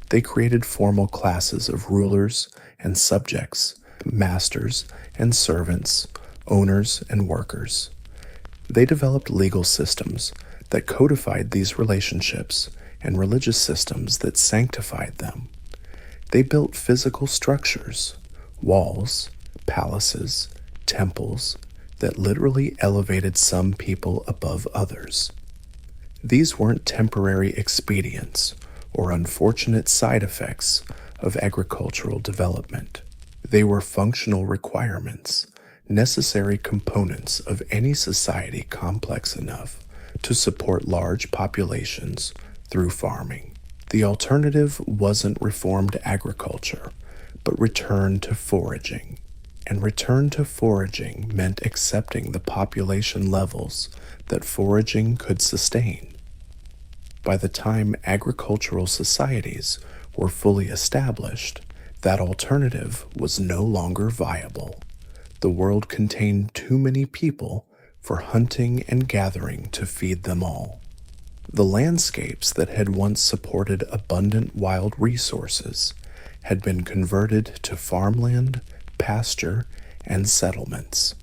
They created formal classes of rulers and subjects, masters and servants, owners and workers. They developed legal systems that codified these relationships and religious systems that sanctified them. They built physical structures, walls, palaces, temples, that literally elevated some people above others. These weren't temporary expedients or unfortunate side effects of agricultural development. They were functional requirements, necessary components of any society complex enough to support large populations through farming. The alternative wasn't reformed agriculture, but return to foraging. And return to foraging meant accepting the population levels that foraging could sustain. By the time agricultural societies were fully established, that alternative was no longer viable. The world contained too many people for hunting and gathering to feed them all. The landscapes that had once supported abundant wild resources had been converted to farmland, pasture, and settlements.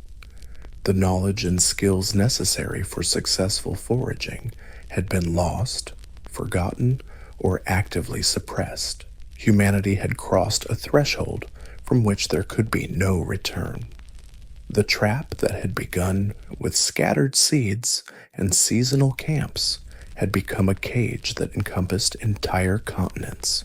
The knowledge and skills necessary for successful foraging had been lost, forgotten, or actively suppressed. Humanity had crossed a threshold from which there could be no return. The trap that had begun with scattered seeds and seasonal camps had become a cage that encompassed entire continents.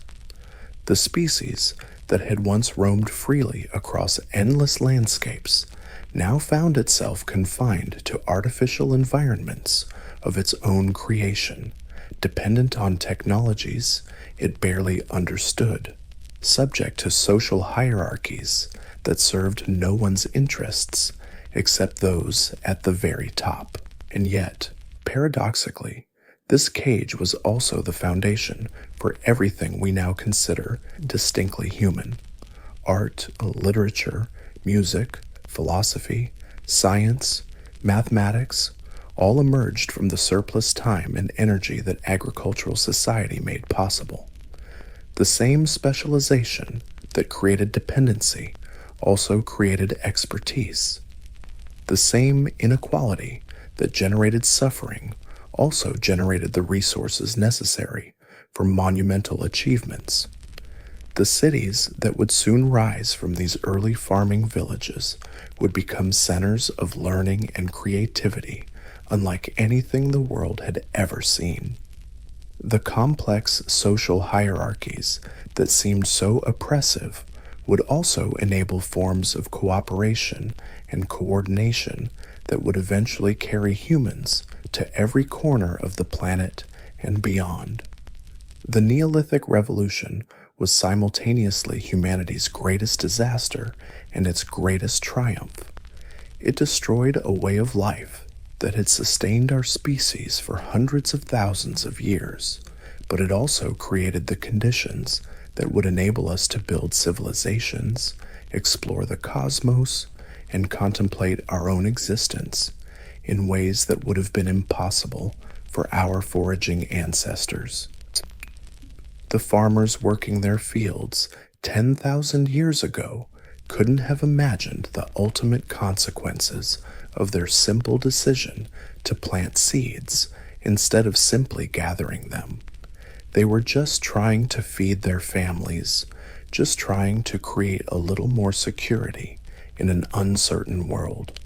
The species that had once roamed freely across endless landscapes now found itself confined to artificial environments of its own creation, dependent on technologies it barely understood, subject to social hierarchies that served no one's interests except those at the very top. And yet, paradoxically, this cage was also the foundation for everything we now consider distinctly human. Art, literature, music, philosophy, science, mathematics, all emerged from the surplus time and energy that agricultural society made possible. The same specialization that created dependency also created expertise. The same inequality that generated suffering also generated the resources necessary for monumental achievements. The cities that would soon rise from these early farming villages would become centers of learning and creativity unlike anything the world had ever seen. The complex social hierarchies that seemed so oppressive would also enable forms of cooperation and coordination that would eventually carry humans to every corner of the planet and beyond. The Neolithic Revolution was simultaneously humanity's greatest disaster and its greatest triumph. It destroyed a way of life that had sustained our species for hundreds of thousands of years, but it also created the conditions that would enable us to build civilizations, explore the cosmos, and contemplate our own existence in ways that would have been impossible for our foraging ancestors. The farmers working their fields 10,000 years ago couldn't have imagined the ultimate consequences of their simple decision to plant seeds instead of simply gathering them. They were just trying to feed their families, just trying to create a little more security in an uncertain world.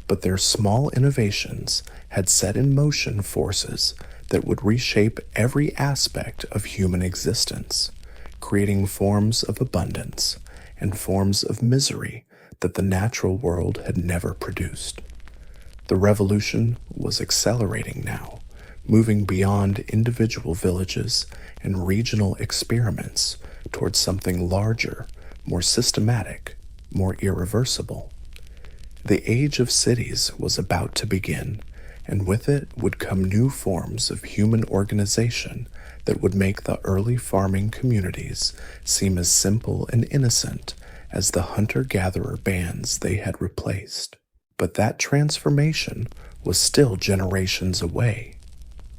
But their small innovations had set in motion forces that would reshape every aspect of human existence, creating forms of abundance and forms of misery that the natural world had never produced. The revolution was accelerating now, moving beyond individual villages and regional experiments towards something larger, more systematic, more irreversible. The age of cities was about to begin, and with it would come new forms of human organization that would make the early farming communities seem as simple and innocent as the hunter-gatherer bands they had replaced. But that transformation was still generations away.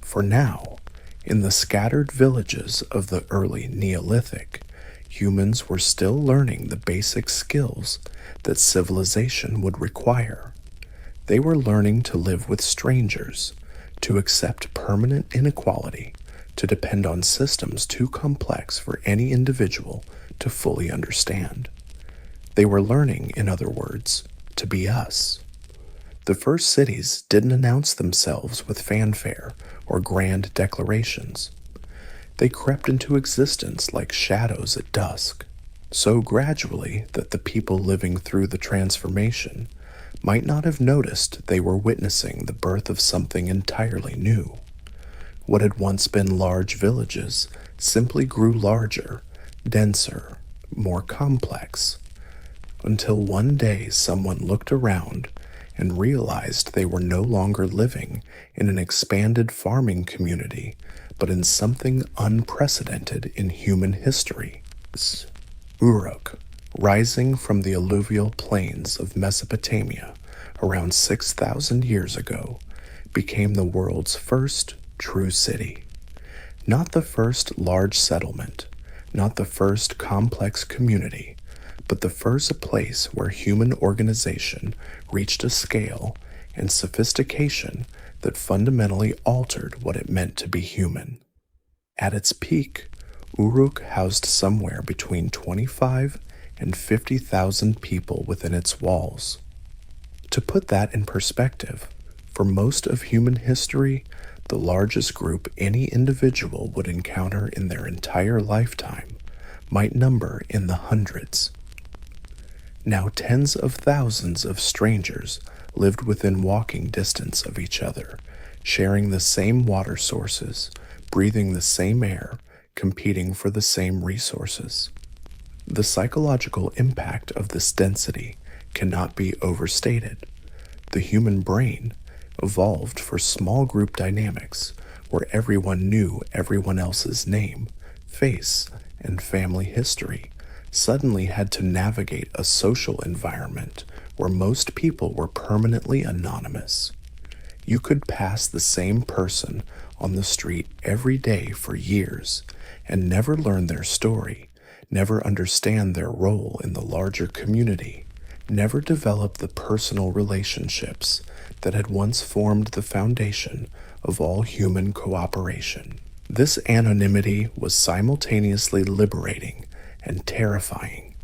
For now, in the scattered villages of the early Neolithic, humans were still learning the basic skills that civilization would require. They were learning to live with strangers, to accept permanent inequality, to depend on systems too complex for any individual to fully understand. They were learning, in other words, to be us. The first cities didn't announce themselves with fanfare or grand declarations. They crept into existence like shadows at dusk, so gradually that the people living through the transformation might not have noticed they were witnessing the birth of something entirely new. What had once been large villages simply grew larger, denser, more complex, until one day someone looked around and realized they were no longer living in an expanded farming community, but in something unprecedented in human history. Uruk, rising from the alluvial plains of Mesopotamia around 6,000 years ago, became the world's first true city. Not the first large settlement, not the first complex community, but the first place where human organization reached a scale and sophistication that fundamentally altered what it meant to be human. At its peak, Uruk housed somewhere between 25 and 50,000 people within its walls. To put that in perspective, for most of human history, the largest group any individual would encounter in their entire lifetime might number in the hundreds. Now tens of thousands of strangers lived within walking distance of each other, sharing the same water sources, breathing the same air, competing for the same resources. The psychological impact of this density cannot be overstated. The human brain evolved for small group dynamics where everyone knew everyone else's name, face, and family history, suddenly had to navigate a social environment where most people were permanently anonymous. You could pass the same person on the street every day for years and never learn their story, never understand their role in the larger community, never develop the personal relationships that had once formed the foundation of all human cooperation. This anonymity was simultaneously liberating and terrifying.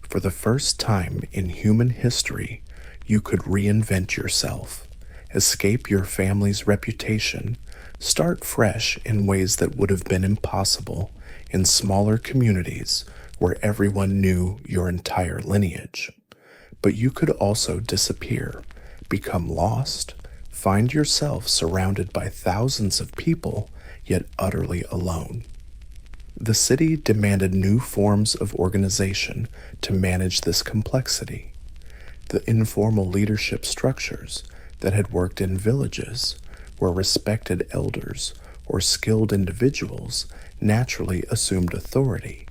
For the first time in human history, you could reinvent yourself, escape your family's reputation, start fresh in ways that would have been impossible in smaller communities where everyone knew your entire lineage. But you could also disappear, become lost, find yourself surrounded by thousands of people, yet utterly alone. The city demanded new forms of organization to manage this complexity. The informal leadership structures that had worked in villages, where respected elders or skilled individuals naturally assumed authority,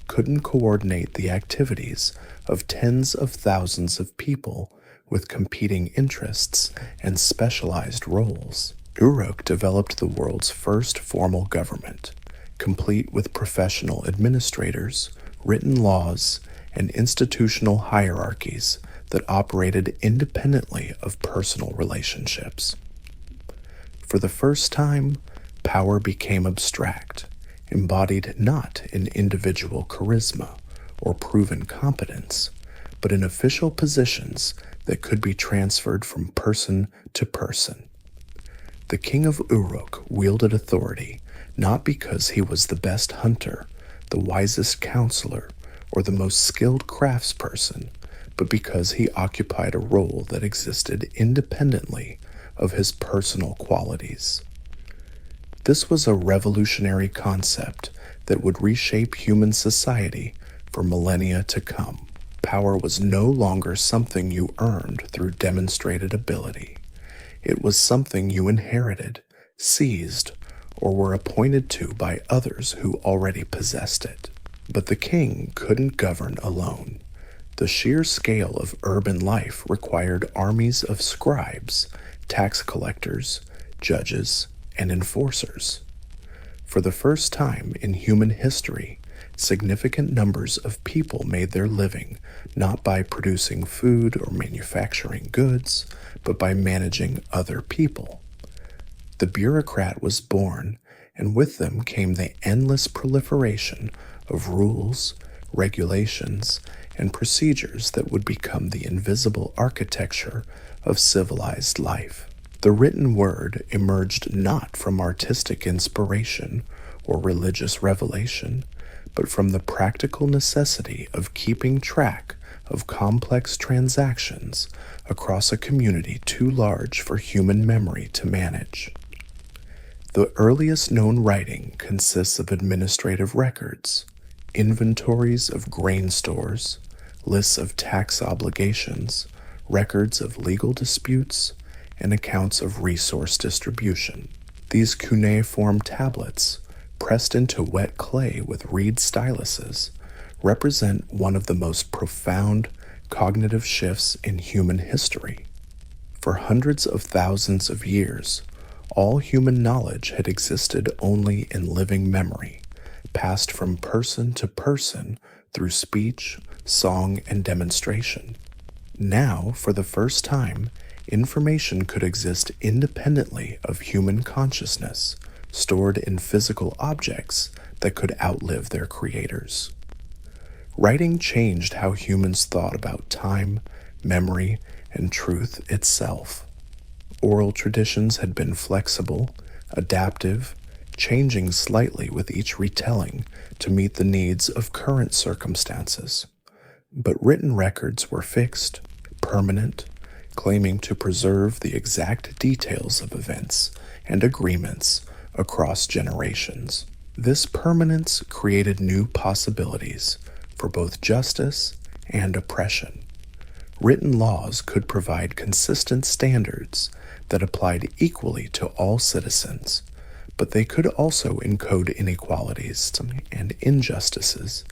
couldn't coordinate the activities of tens of thousands of people with competing interests and specialized roles. Uruk developed the world's first formal government, complete with professional administrators, written laws, and institutional hierarchies that operated independently of personal relationships. For the first time, power became abstract, embodied not in individual charisma or proven competence, but in official positions that could be transferred from person to person. The king of Uruk wielded authority not because he was the best hunter, the wisest counselor, or the most skilled craftsperson, but because he occupied a role that existed independently of his personal qualities. This was a revolutionary concept that would reshape human society for millennia to come. Power was no longer something you earned through demonstrated ability. It was something you inherited, seized, or were appointed to by others who already possessed it. But the king couldn't govern alone. The sheer scale of urban life required armies of scribes, tax collectors, judges, and enforcers. For the first time in human history, significant numbers of people made their living not by producing food or manufacturing goods, but by managing other people. The bureaucrat was born, and with them came the endless proliferation of rules, regulations, and procedures that would become the invisible architecture of civilized life. The written word emerged not from artistic inspiration or religious revelation, but from the practical necessity of keeping track of complex transactions across a community too large for human memory to manage. The earliest known writing consists of administrative records, inventories of grain stores, lists of tax obligations, records of legal disputes, and accounts of resource distribution. These cuneiform tablets, pressed into wet clay with reed styluses, represent one of the most profound cognitive shifts in human history. For hundreds of thousands of years, all human knowledge had existed only in living memory, passed from person to person through speech, song, and demonstration. Now, for the first time, information could exist independently of human consciousness, stored in physical objects that could outlive their creators. Writing changed how humans thought about time, memory, and truth itself. Oral traditions had been flexible, adaptive, changing slightly with each retelling to meet the needs of current circumstances. But written records were fixed, permanent, claiming to preserve the exact details of events and agreements across generations. This permanence created new possibilities for both justice and oppression. Written laws could provide consistent standards that applied equally to all citizens, but they could also encode inequalities and injustices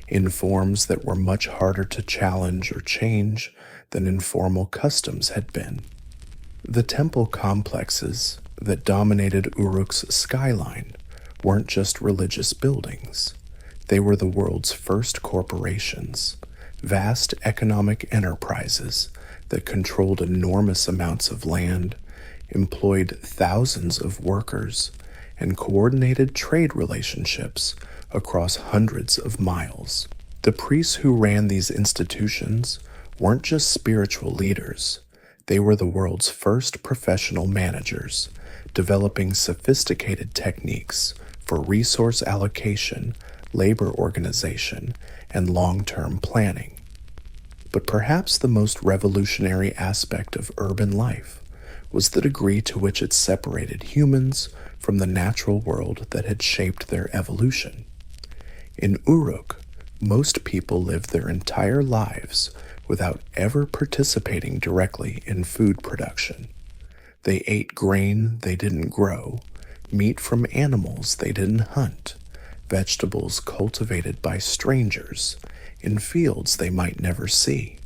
in forms that were much harder to challenge or change than informal customs had been. The temple complexes that dominated Uruk's skyline weren't just religious buildings. They were the world's first corporations, vast economic enterprises that controlled enormous amounts of land, employed thousands of workers, and coordinated trade relationships across hundreds of miles. The priests who ran these institutions weren't just spiritual leaders. They were the world's first professional managers, developing sophisticated techniques for resource allocation, labor organization, and long-term planning. But perhaps the most revolutionary aspect of urban life was the degree to which it separated humans from the natural world that had shaped their evolution. In Uruk, most people lived their entire lives without ever participating directly in food production. They ate grain they didn't grow, meat from animals they didn't hunt, vegetables cultivated by strangers in fields they might never see.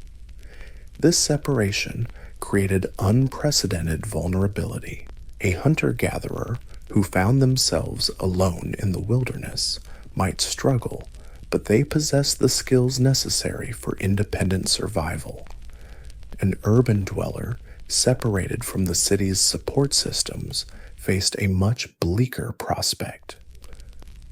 This separation created unprecedented vulnerability. A hunter-gatherer who found themselves alone in the wilderness might struggle, but they possessed the skills necessary for independent survival. An urban dweller, separated from the city's support systems, faced a much bleaker prospect.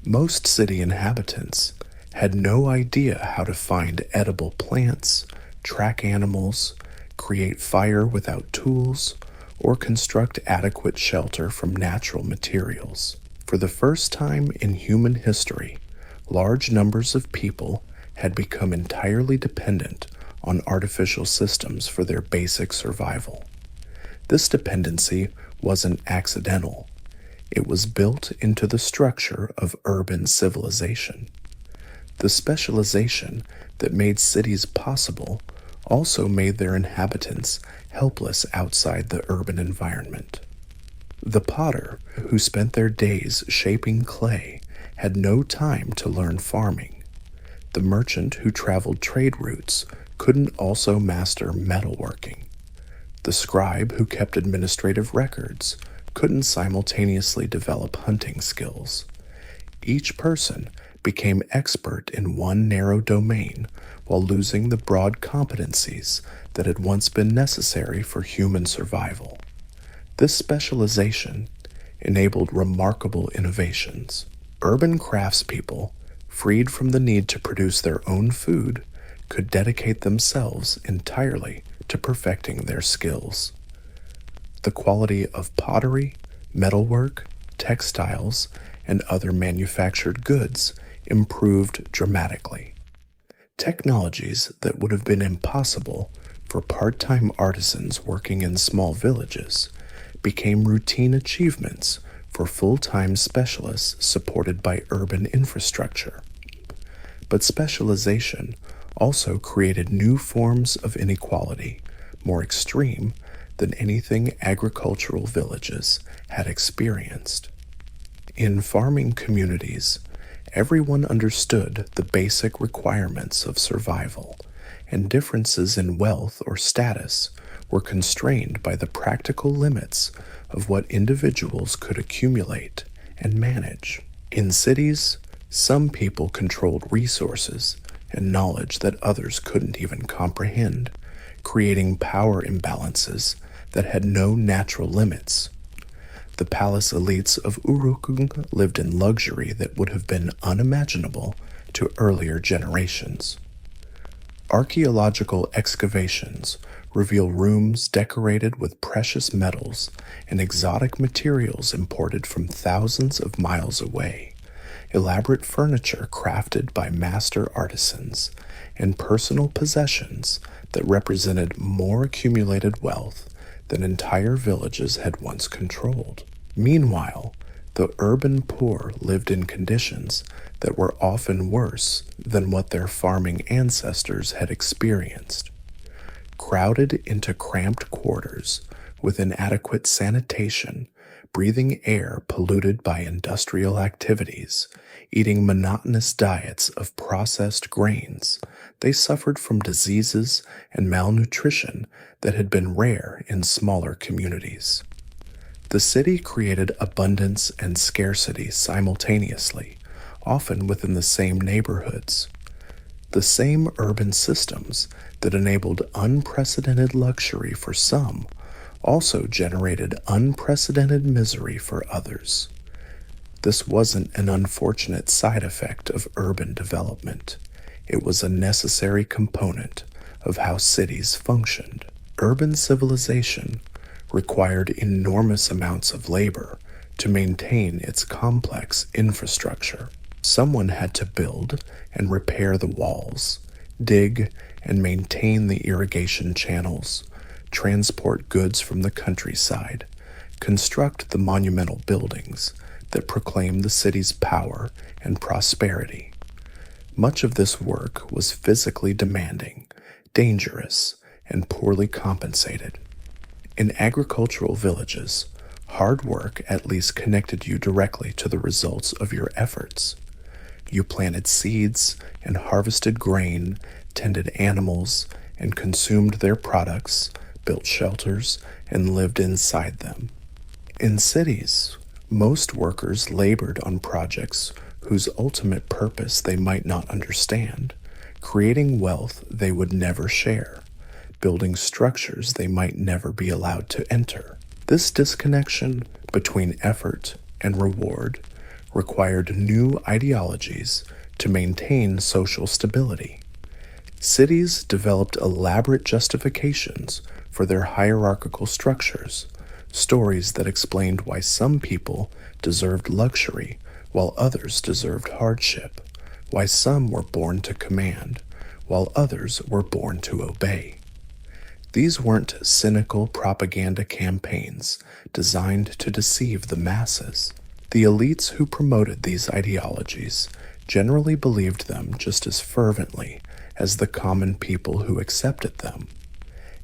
Most city inhabitants had no idea how to find edible plants, track animals, create fire without tools, or construct adequate shelter from natural materials. For the first time in human history, large numbers of people had become entirely dependent on artificial systems for their basic survival. This dependency wasn't accidental. It was built into the structure of urban civilization. The specialization that made cities possible also made their inhabitants helpless outside the urban environment. The potter, who spent their days shaping clay, had no time to learn farming. The merchant who traveled trade routes couldn't also master metalworking. The scribe who kept administrative records couldn't simultaneously develop hunting skills. Each person became expert in one narrow domain while losing the broad competencies that had once been necessary for human survival. This specialization enabled remarkable innovations. Urban craftspeople, freed from the need to produce their own food, could dedicate themselves entirely to perfecting their skills. The quality of pottery, metalwork, textiles, and other manufactured goods improved dramatically. Technologies that would have been impossible for part-time artisans working in small villages became routine achievements for full-time specialists supported by urban infrastructure. But specialization also created new forms of inequality, more extreme than anything agricultural villages had experienced. In farming communities, everyone understood the basic requirements of survival, and differences in wealth or status were constrained by the practical limits of what individuals could accumulate and manage. In cities, some people controlled resources and knowledge that others couldn't even comprehend, creating power imbalances that had no natural limits. The palace elites of Uruk lived in luxury that would have been unimaginable to earlier generations. Archaeological excavations reveal rooms decorated with precious metals and exotic materials imported from thousands of miles away, elaborate furniture crafted by master artisans, and personal possessions that represented more accumulated wealth than entire villages had once controlled. Meanwhile, the urban poor lived in conditions that were often worse than what their farming ancestors had experienced. Crowded into cramped quarters with inadequate sanitation, breathing air polluted by industrial activities, eating monotonous diets of processed grains, they suffered from diseases and malnutrition that had been rare in smaller communities. The city created abundance and scarcity simultaneously, often within the same neighborhoods. The same urban systems that enabled unprecedented luxury for some also generated unprecedented misery for others. This wasn't an unfortunate side effect of urban development. It was a necessary component of how cities functioned. Urban civilization required enormous amounts of labor to maintain its complex infrastructure. Someone had to build and repair the walls, dig and maintain the irrigation channels, transport goods from the countryside, construct the monumental buildings that proclaim the city's power and prosperity. Much of this work was physically demanding, dangerous, and poorly compensated. In agricultural villages, hard work at least connected you directly to the results of your efforts. You planted seeds and harvested grain, tended animals, and consumed their products, built shelters, and lived inside them. In cities, most workers labored on projects whose ultimate purpose they might not understand, creating wealth they would never share, building structures they might never be allowed to enter. This disconnection between effort and reward required new ideologies to maintain social stability. Cities developed elaborate justifications for their hierarchical structures, stories that explained why some people deserved luxury while others deserved hardship, why some were born to command while others were born to obey. These weren't cynical propaganda campaigns designed to deceive the masses. The elites who promoted these ideologies generally believed them just as fervently as the common people who accepted them.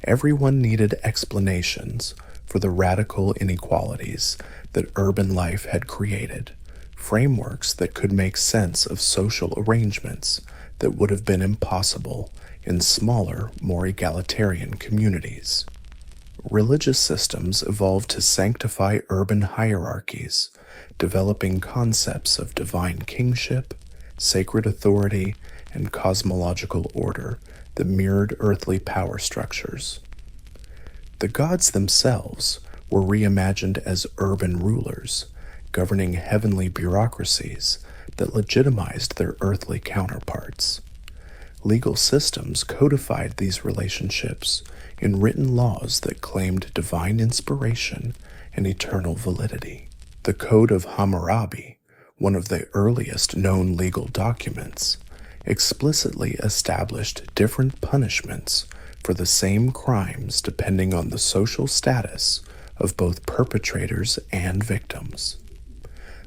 Everyone needed explanations for the radical inequalities that urban life had created, frameworks that could make sense of social arrangements that would have been impossible in smaller, more egalitarian communities. Religious systems evolved to sanctify urban hierarchies, developing concepts of divine kingship, sacred authority, and cosmological order that mirrored earthly power structures. The gods themselves were reimagined as urban rulers, governing heavenly bureaucracies that legitimized their earthly counterparts. Legal systems codified these relationships in written laws that claimed divine inspiration and eternal validity. The Code of Hammurabi, one of the earliest known legal documents, explicitly established different punishments for the same crimes depending on the social status of both perpetrators and victims.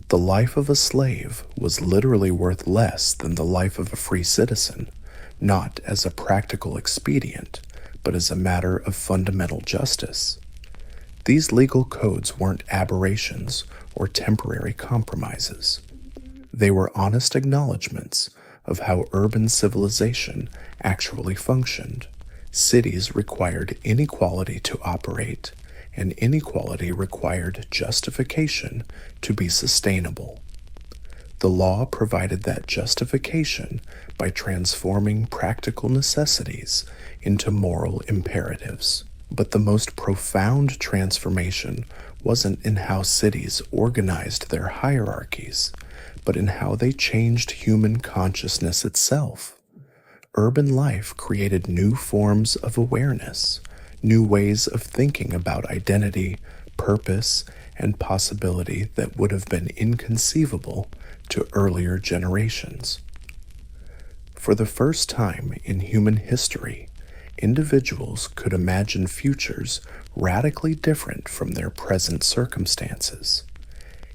The life of a slave was literally worth less than the life of a free citizen, not as a practical expedient, but as a matter of fundamental justice. These legal codes weren't aberrations or temporary compromises. They were honest acknowledgments of how urban civilization actually functioned. Cities required inequality to operate, and inequality required justification to be sustainable. The law provided that justification by transforming practical necessities into moral imperatives. But the most profound transformation wasn't in how cities organized their hierarchies, but in how they changed human consciousness itself. Urban life created new forms of awareness, new ways of thinking about identity, purpose, and possibility that would have been inconceivable to earlier generations. For the first time in human history, individuals could imagine futures radically different from their present circumstances.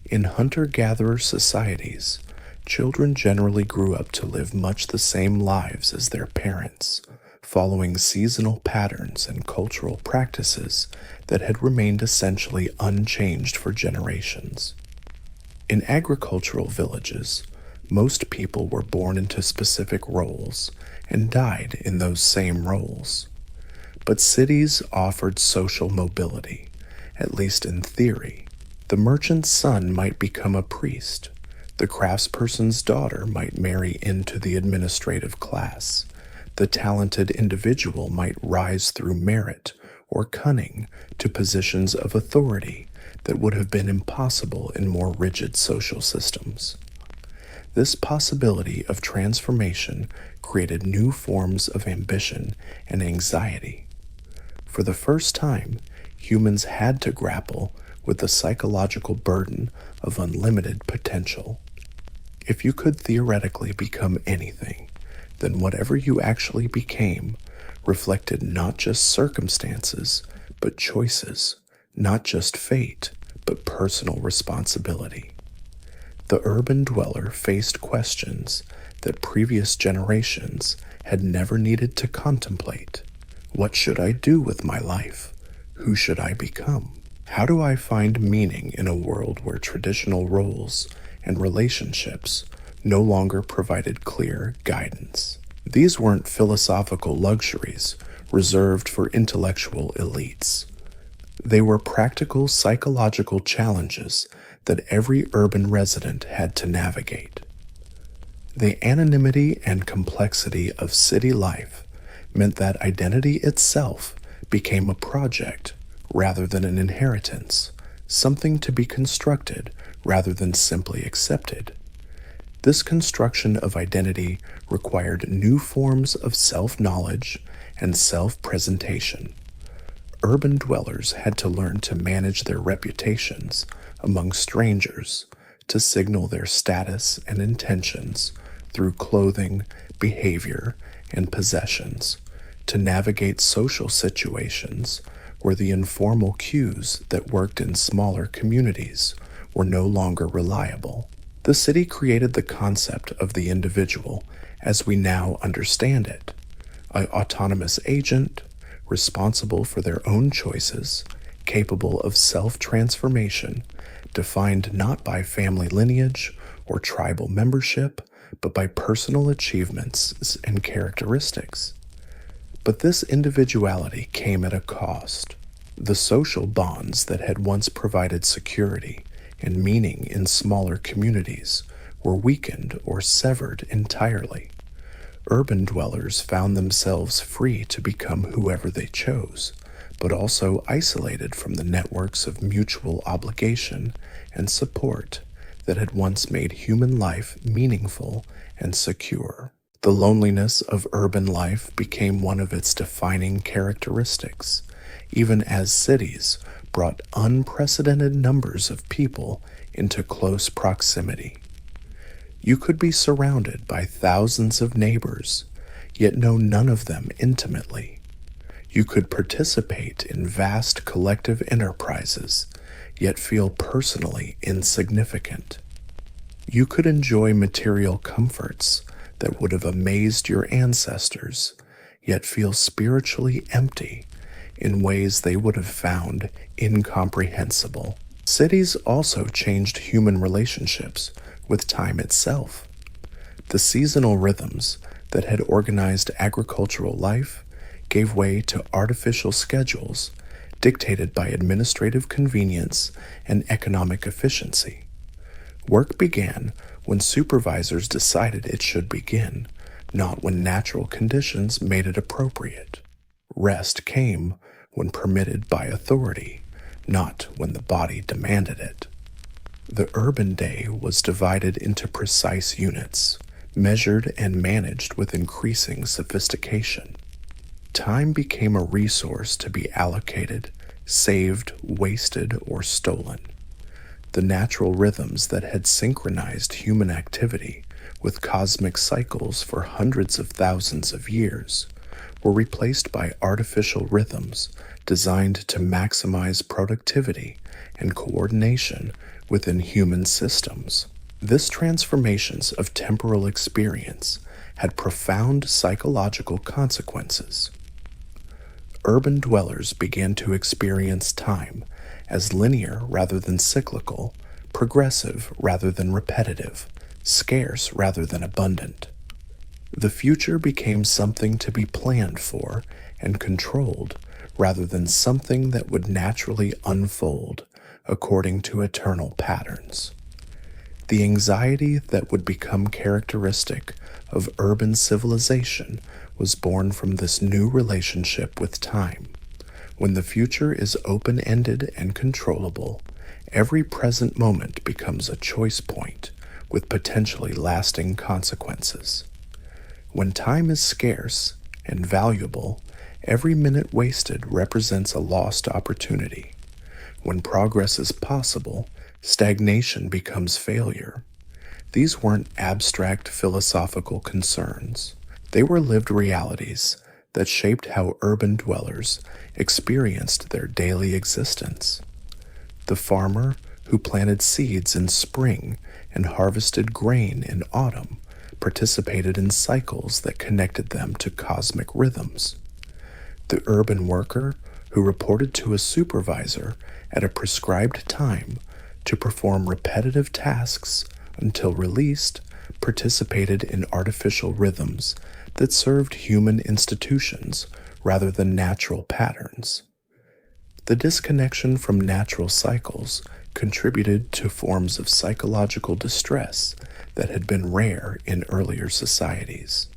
In hunter-gatherer societies, children generally grew up to live much the same lives as their parents, following seasonal patterns and cultural practices that had remained essentially unchanged for generations. In agricultural villages, most people were born into specific roles and died in those same roles. But cities offered social mobility, at least in theory. The merchant's son might become a priest. The craftsperson's daughter might marry into the administrative class. The talented individual might rise through merit or cunning to positions of authority that would have been impossible in more rigid social systems. This possibility of transformation created new forms of ambition and anxiety. For the first time, humans had to grapple with the psychological burden of unlimited potential. If you could theoretically become anything, then whatever you actually became reflected not just circumstances, but choices, not just fate, but personal responsibility. The urban dweller faced questions that previous generations had never needed to contemplate. What should I do with my life? Who should I become? How do I find meaning in a world where traditional roles and relationships no longer provided clear guidance? These weren't philosophical luxuries reserved for intellectual elites. They were practical psychological challenges that every urban resident had to navigate. The anonymity and complexity of city life meant that identity itself became a project rather than an inheritance, something to be constructed rather than simply accepted. This construction of identity required new forms of self-knowledge and self-presentation. Urban dwellers had to learn to manage their reputations among strangers, to signal their status and intentions through clothing, behavior, and possessions, to navigate social situations where the informal cues that worked in smaller communities were no longer reliable. The city created the concept of the individual as we now understand it, an autonomous agent, responsible for their own choices, capable of self-transformation, defined not by family lineage or tribal membership, but by personal achievements and characteristics. But this individuality came at a cost. The social bonds that had once provided security and meaning in smaller communities were weakened or severed entirely. Urban dwellers found themselves free to become whoever they chose, but also isolated from the networks of mutual obligation and support that had once made human life meaningful and secure. The loneliness of urban life became one of its defining characteristics, even as cities brought unprecedented numbers of people into close proximity. You could be surrounded by thousands of neighbors, yet know none of them intimately. You could participate in vast collective enterprises, yet feel personally insignificant. You could enjoy material comforts that would have amazed your ancestors, yet feel spiritually empty in ways they would have found incomprehensible. Cities also changed human relationships with time itself. The seasonal rhythms that had organized agricultural life gave way to artificial schedules dictated by administrative convenience and economic efficiency. Work began when supervisors decided it should begin, not when natural conditions made it appropriate. Rest came when permitted by authority, not when the body demanded it. The urban day was divided into precise units, measured and managed with increasing sophistication. Time became a resource to be allocated, saved, wasted, or stolen. The natural rhythms that had synchronized human activity with cosmic cycles for hundreds of thousands of years were replaced by artificial rhythms designed to maximize productivity and coordination within human systems. This transformations of temporal experience had profound psychological consequences. Urban dwellers began to experience time as linear rather than cyclical, progressive rather than repetitive, scarce rather than abundant. The future became something to be planned for and controlled rather than something that would naturally unfold according to eternal patterns. The anxiety that would become characteristic of urban civilization was born from this new relationship with time. When the future is open-ended and controllable, every present moment becomes a choice point with potentially lasting consequences. When time is scarce and valuable, every minute wasted represents a lost opportunity. When progress is possible, stagnation becomes failure. These weren't abstract philosophical concerns. They were lived realities that shaped how urban dwellers experienced their daily existence. The farmer who planted seeds in spring and harvested grain in autumn participated in cycles that connected them to cosmic rhythms. The urban worker who reported to a supervisor at a prescribed time to perform repetitive tasks until released participated in artificial rhythms that served human institutions rather than natural patterns. The disconnection from natural cycles contributed to forms of psychological distress that had been rare in earlier societies.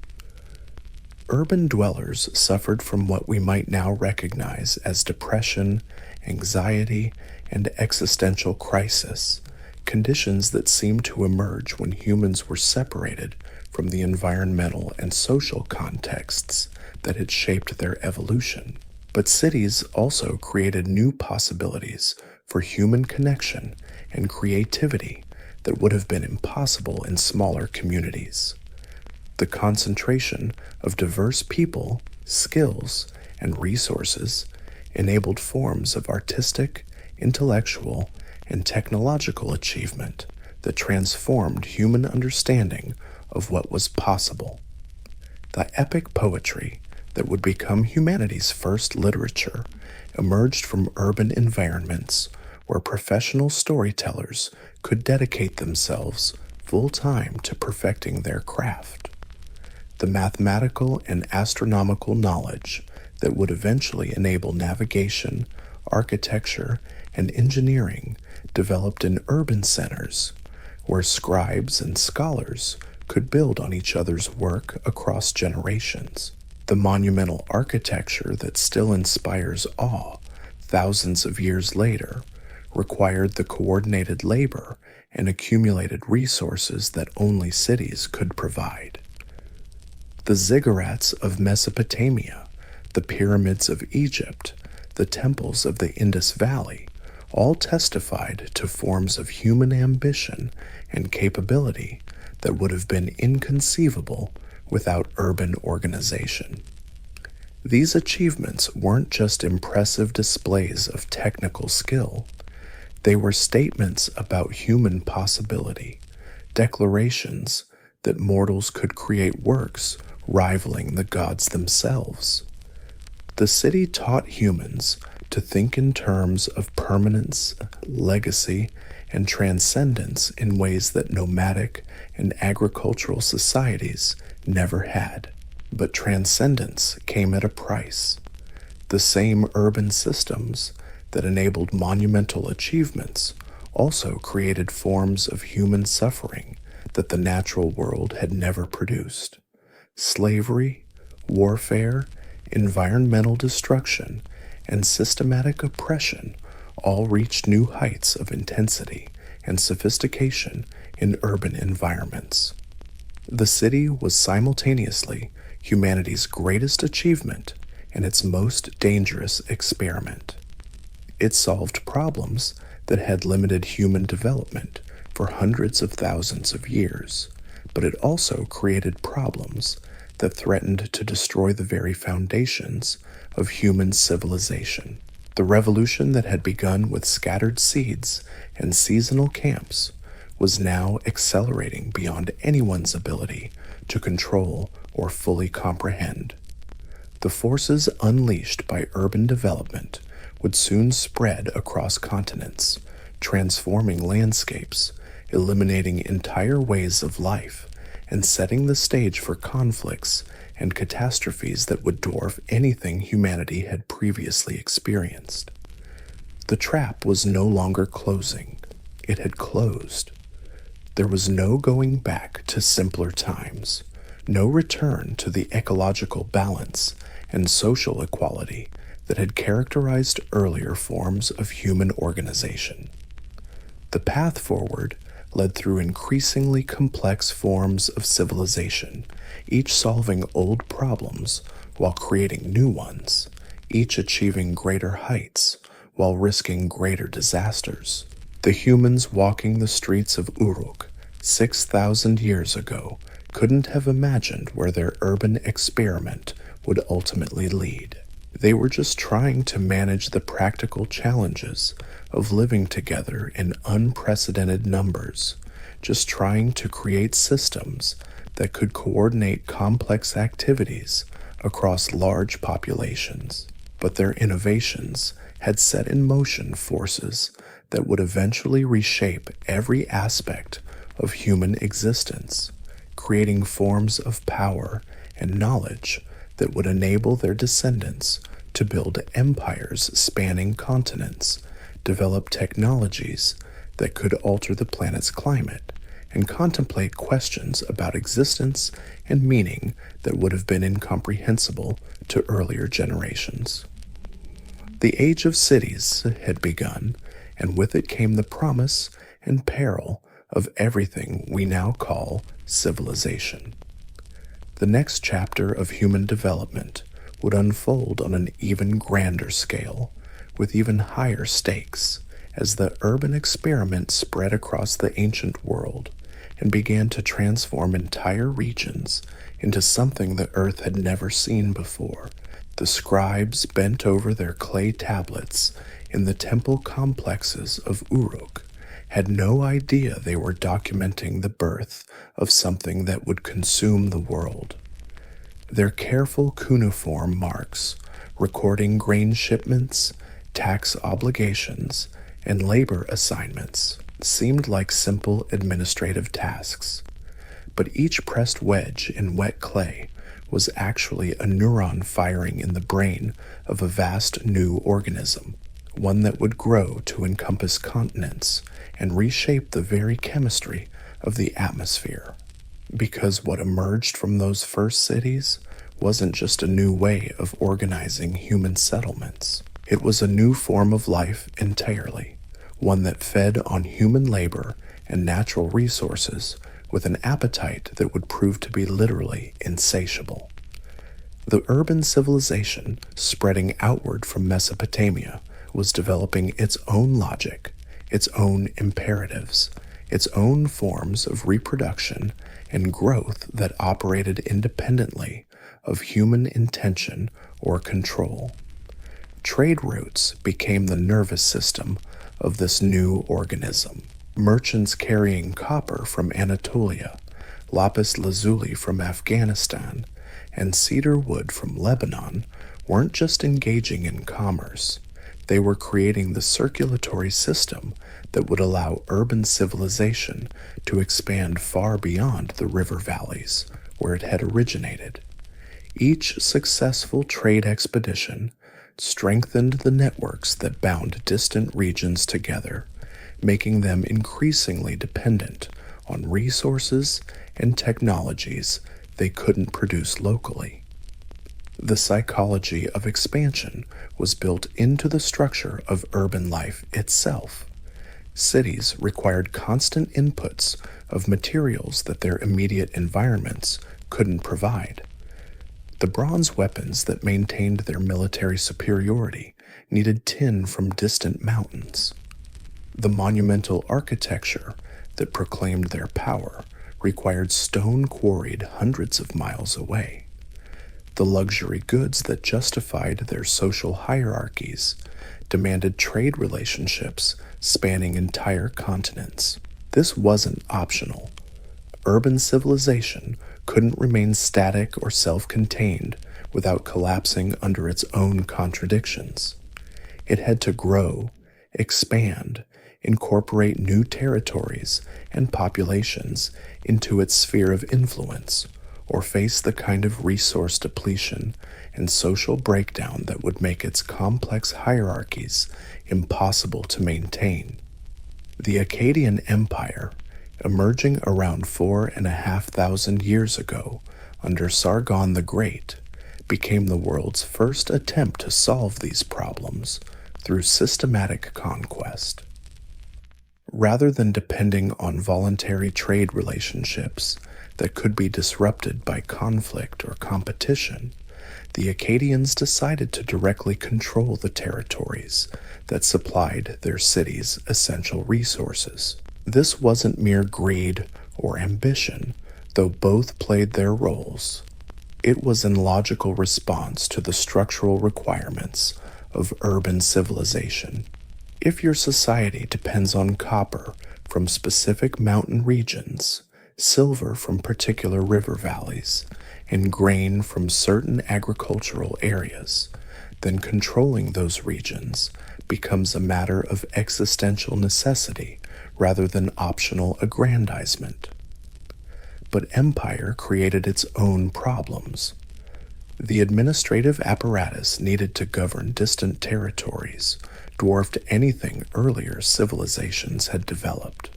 Urban dwellers suffered from what we might now recognize as depression, anxiety, and existential crisis, conditions that seemed to emerge when humans were separated from the environmental and social contexts that had shaped their evolution. But cities also created new possibilities for human connection and creativity that would have been impossible in smaller communities. The concentration of diverse people, skills, and resources enabled forms of artistic, intellectual, and technological achievement that transformed human understanding of what was possible. The epic poetry that would become humanity's first literature emerged from urban environments where professional storytellers could dedicate themselves full-time to perfecting their craft. The mathematical and astronomical knowledge that would eventually enable navigation, architecture, and engineering developed in urban centers where scribes and scholars could build on each other's work across generations. The monumental architecture that still inspires awe thousands of years later required the coordinated labor and accumulated resources that only cities could provide. The ziggurats of Mesopotamia, the pyramids of Egypt, the temples of the Indus Valley, all testified to forms of human ambition and capability that would have been inconceivable without urban organization. These achievements weren't just impressive displays of technical skill. They were statements about human possibility, declarations that mortals could create works rivaling the gods themselves. The city taught humans to think in terms of permanence, legacy, and transcendence in ways that nomadic and agricultural societies never had. But transcendence came at a price. The same urban systems that enabled monumental achievements also created forms of human suffering that the natural world had never produced. Slavery, warfare, environmental destruction, and systematic oppression all reached new heights of intensity and sophistication in urban environments. The city was simultaneously humanity's greatest achievement and its most dangerous experiment. It solved problems that had limited human development for hundreds of thousands of years, but it also created problems that threatened to destroy the very foundations of human civilization. The revolution that had begun with scattered seeds and seasonal camps was now accelerating beyond anyone's ability to control or fully comprehend. The forces unleashed by urban development would soon spread across continents, transforming landscapes, eliminating entire ways of life, and setting the stage for conflicts and catastrophes that would dwarf anything humanity had previously experienced. The trap was no longer closing, it had closed. There was no going back to simpler times, no return to the ecological balance and social equality that had characterized earlier forms of human organization. The path forward led through increasingly complex forms of civilization, each solving old problems while creating new ones, each achieving greater heights while risking greater disasters. The humans walking the streets of Uruk 6,000 years ago couldn't have imagined where their urban experiment would ultimately lead. They were just trying to manage the practical challenges of living together in unprecedented numbers, just trying to create systems that could coordinate complex activities across large populations. But their innovations had set in motion forces that would eventually reshape every aspect of human existence, creating forms of power and knowledge that would enable their descendants to build empires spanning continents, develop technologies that could alter the planet's climate, and contemplate questions about existence and meaning that would have been incomprehensible to earlier generations. The age of cities had begun, and with it came the promise and peril of everything we now call civilization. The next chapter of human development would unfold on an even grander scale, with even higher stakes, as the urban experiment spread across the ancient world and began to transform entire regions into something the earth had never seen before. The scribes bent over their clay tablets in the temple complexes of Uruk had no idea they were documenting the birth of something that would consume the world. Their careful cuneiform marks, recording grain shipments, tax obligations, and labor assignments, seemed like simple administrative tasks. But each pressed wedge in wet clay was actually a neuron firing in the brain of a vast new organism, one that would grow to encompass continents and reshape the very chemistry of the atmosphere. Because what emerged from those first cities wasn't just a new way of organizing human settlements. It was a new form of life entirely, one that fed on human labor and natural resources with an appetite that would prove to be literally insatiable. The urban civilization spreading outward from Mesopotamia was developing its own logic, its own imperatives, its own forms of reproduction and growth that operated independently of human intention or control. Trade routes became the nervous system of this new organism. Merchants carrying copper from Anatolia, lapis lazuli from Afghanistan, and cedar wood from Lebanon weren't just engaging in commerce. They were creating the circulatory system that would allow urban civilization to expand far beyond the river valleys where it had originated. Each successful trade expedition strengthened the networks that bound distant regions together, making them increasingly dependent on resources and technologies they couldn't produce locally. The psychology of expansion was built into the structure of urban life itself. Cities required constant inputs of materials that their immediate environments couldn't provide. The bronze weapons that maintained their military superiority needed tin from distant mountains. The monumental architecture that proclaimed their power required stone quarried hundreds of miles away. The luxury goods that justified their social hierarchies demanded trade relationships spanning entire continents. This wasn't optional. Urban civilization couldn't remain static or self-contained without collapsing under its own contradictions. It had to grow, expand, incorporate new territories and populations into its sphere of influence, or face the kind of resource depletion and social breakdown that would make its complex hierarchies impossible to maintain. The Akkadian Empire, emerging around 4,500 years ago under Sargon the Great, became the world's first attempt to solve these problems through systematic conquest. Rather than depending on voluntary trade relationships that could be disrupted by conflict or competition, the Akkadians decided to directly control the territories that supplied their cities essential resources. This wasn't mere greed or ambition, though both played their roles. It was in logical response to the structural requirements of urban civilization. If your society depends on copper from specific mountain regions, silver from particular river valleys, and grain from certain agricultural areas, then controlling those regions becomes a matter of existential necessity rather than optional aggrandizement. But empire created its own problems. The administrative apparatus needed to govern distant territories dwarfed anything earlier civilizations had developed.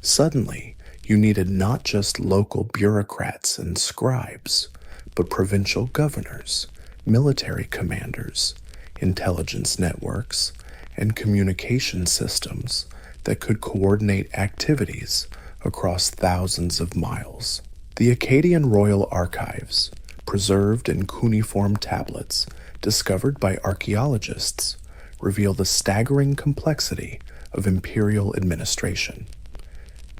Suddenly, you needed not just local bureaucrats and scribes, but provincial governors, military commanders, intelligence networks, and communication systems that could coordinate activities across thousands of miles. The Akkadian royal archives, preserved in cuneiform tablets discovered by archaeologists, reveal the staggering complexity of imperial administration.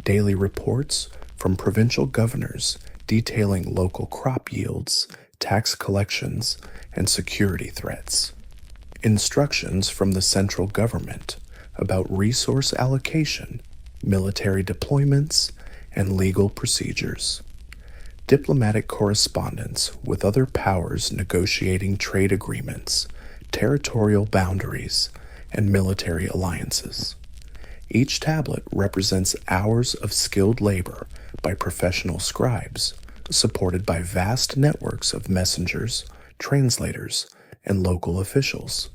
Daily reports from provincial governors detailing local crop yields, tax collections, and security threats. Instructions from the central government about resource allocation, military deployments, and legal procedures. Diplomatic correspondence with other powers negotiating trade agreements, territorial boundaries, and military alliances. Each tablet represents hours of skilled labor by professional scribes, supported by vast networks of messengers, translators, and local officials.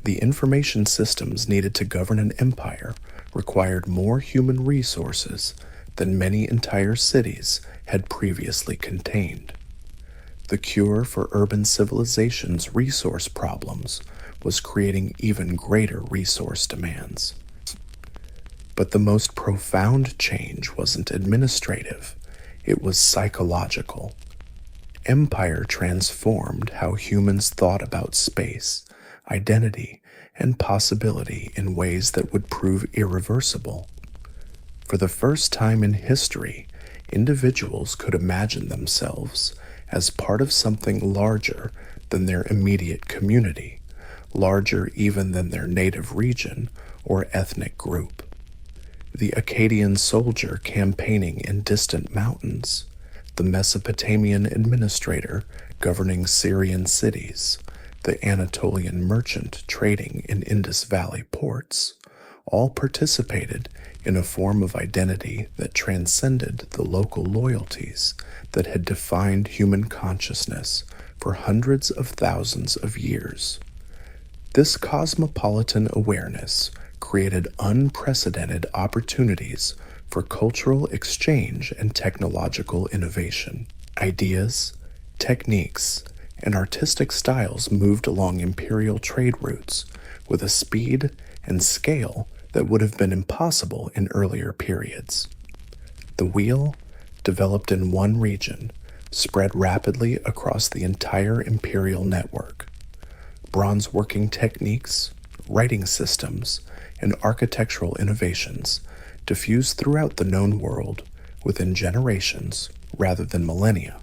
The information systems needed to govern an empire required more human resources than many entire cities had previously contained. The cure for urban civilization's resource problems was creating even greater resource demands. But the most profound change wasn't administrative, it was psychological. Empire transformed how humans thought about space, identity, and possibility in ways that would prove irreversible. For the first time in history, individuals could imagine themselves as part of something larger than their immediate community, larger even than their native region or ethnic group. The Akkadian soldier campaigning in distant mountains, the Mesopotamian administrator governing Syrian cities, the Anatolian merchant trading in Indus Valley ports, all participated in a form of identity that transcended the local loyalties that had defined human consciousness for hundreds of thousands of years. This cosmopolitan awareness created unprecedented opportunities for cultural exchange and technological innovation. Ideas, techniques, and artistic styles moved along imperial trade routes with a speed and scale that would have been impossible in earlier periods. The wheel, developed in one region, spread rapidly across the entire imperial network. Bronze working techniques, writing systems, and architectural innovations diffused throughout the known world within generations rather than millennia.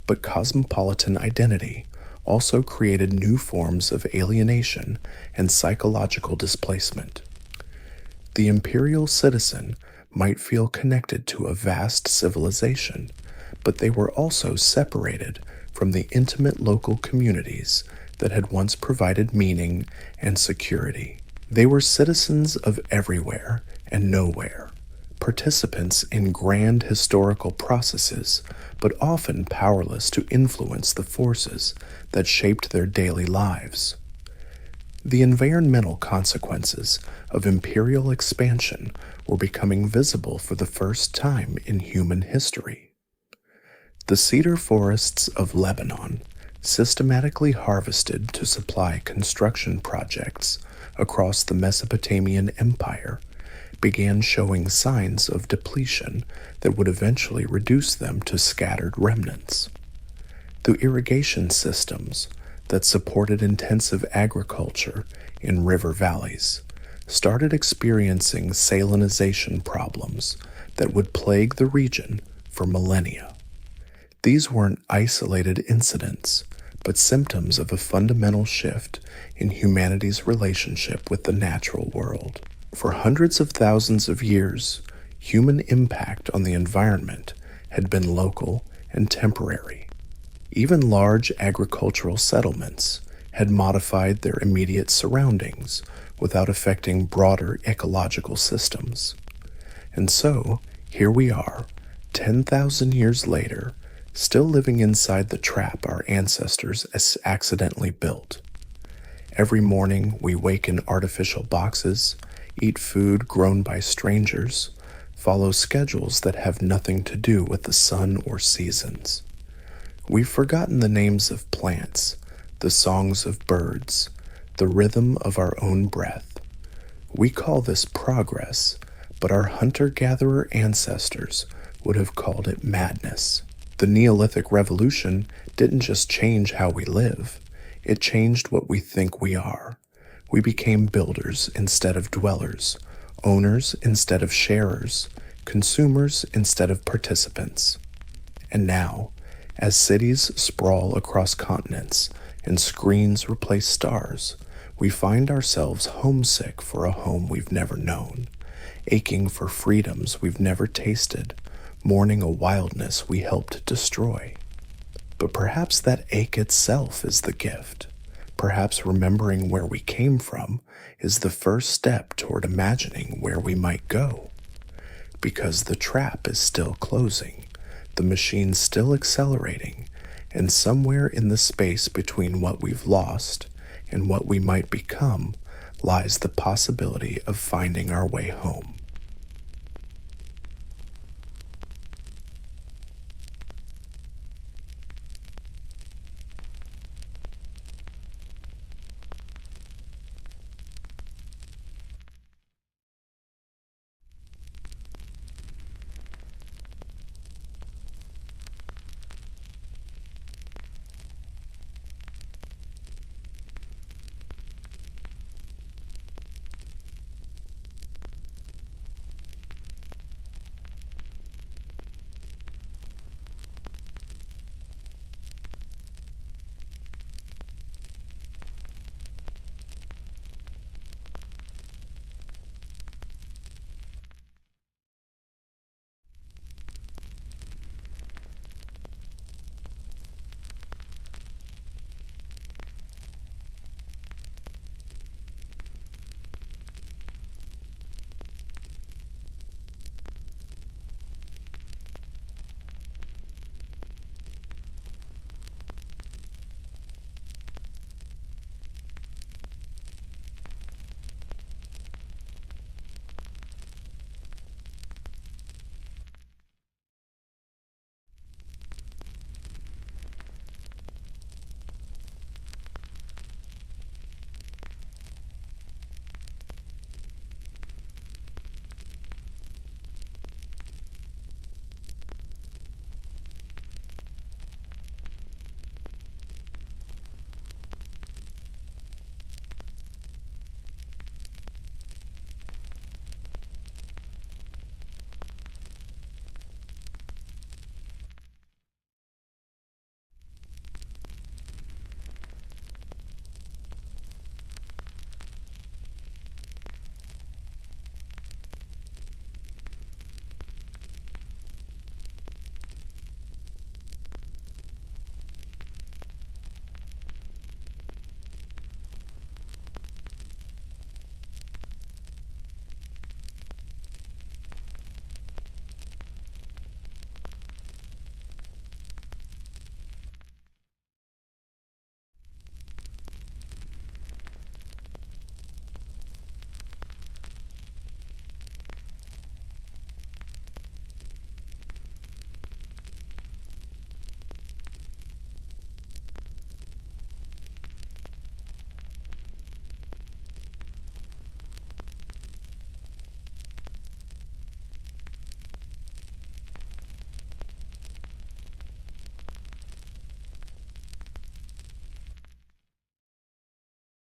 But cosmopolitan identity also created new forms of alienation and psychological displacement. The imperial citizen might feel connected to a vast civilization, but they were also separated from the intimate local communities that had once provided meaning and security. They were citizens of everywhere and nowhere, participants in grand historical processes, but often powerless to influence the forces that shaped their daily lives. The environmental consequences of imperial expansion were becoming visible for the first time in human history. The cedar forests of Lebanon, systematically harvested to supply construction projects across the Mesopotamian Empire, began showing signs of depletion that would eventually reduce them to scattered remnants. The irrigation systems that supported intensive agriculture in river valleys started experiencing salinization problems that would plague the region for millennia. These weren't isolated incidents, but symptoms of a fundamental shift in humanity's relationship with the natural world. For hundreds of thousands of years, human impact on the environment had been local and temporary. Even large agricultural settlements had modified their immediate surroundings without affecting broader ecological systems. And so, here we are, 10,000 years later, still living inside the trap our ancestors accidentally built. Every morning we wake in artificial boxes, eat food grown by strangers, follow schedules that have nothing to do with the sun or seasons. We've forgotten the names of plants, the songs of birds, the rhythm of our own breath. We call this progress, but our hunter-gatherer ancestors would have called it madness. The Neolithic Revolution didn't just change how we live, it changed what we think we are. We became builders instead of dwellers, owners instead of sharers, consumers instead of participants. And now, as cities sprawl across continents and screens replace stars, we find ourselves homesick for a home we've never known, aching for freedoms we've never tasted, mourning a wildness we helped destroy. But perhaps that ache itself is the gift. Perhaps remembering where we came from is the first step toward imagining where we might go. Because the trap is still closing, the machine still accelerating, and somewhere in the space between what we've lost and what we might become lies the possibility of finding our way home.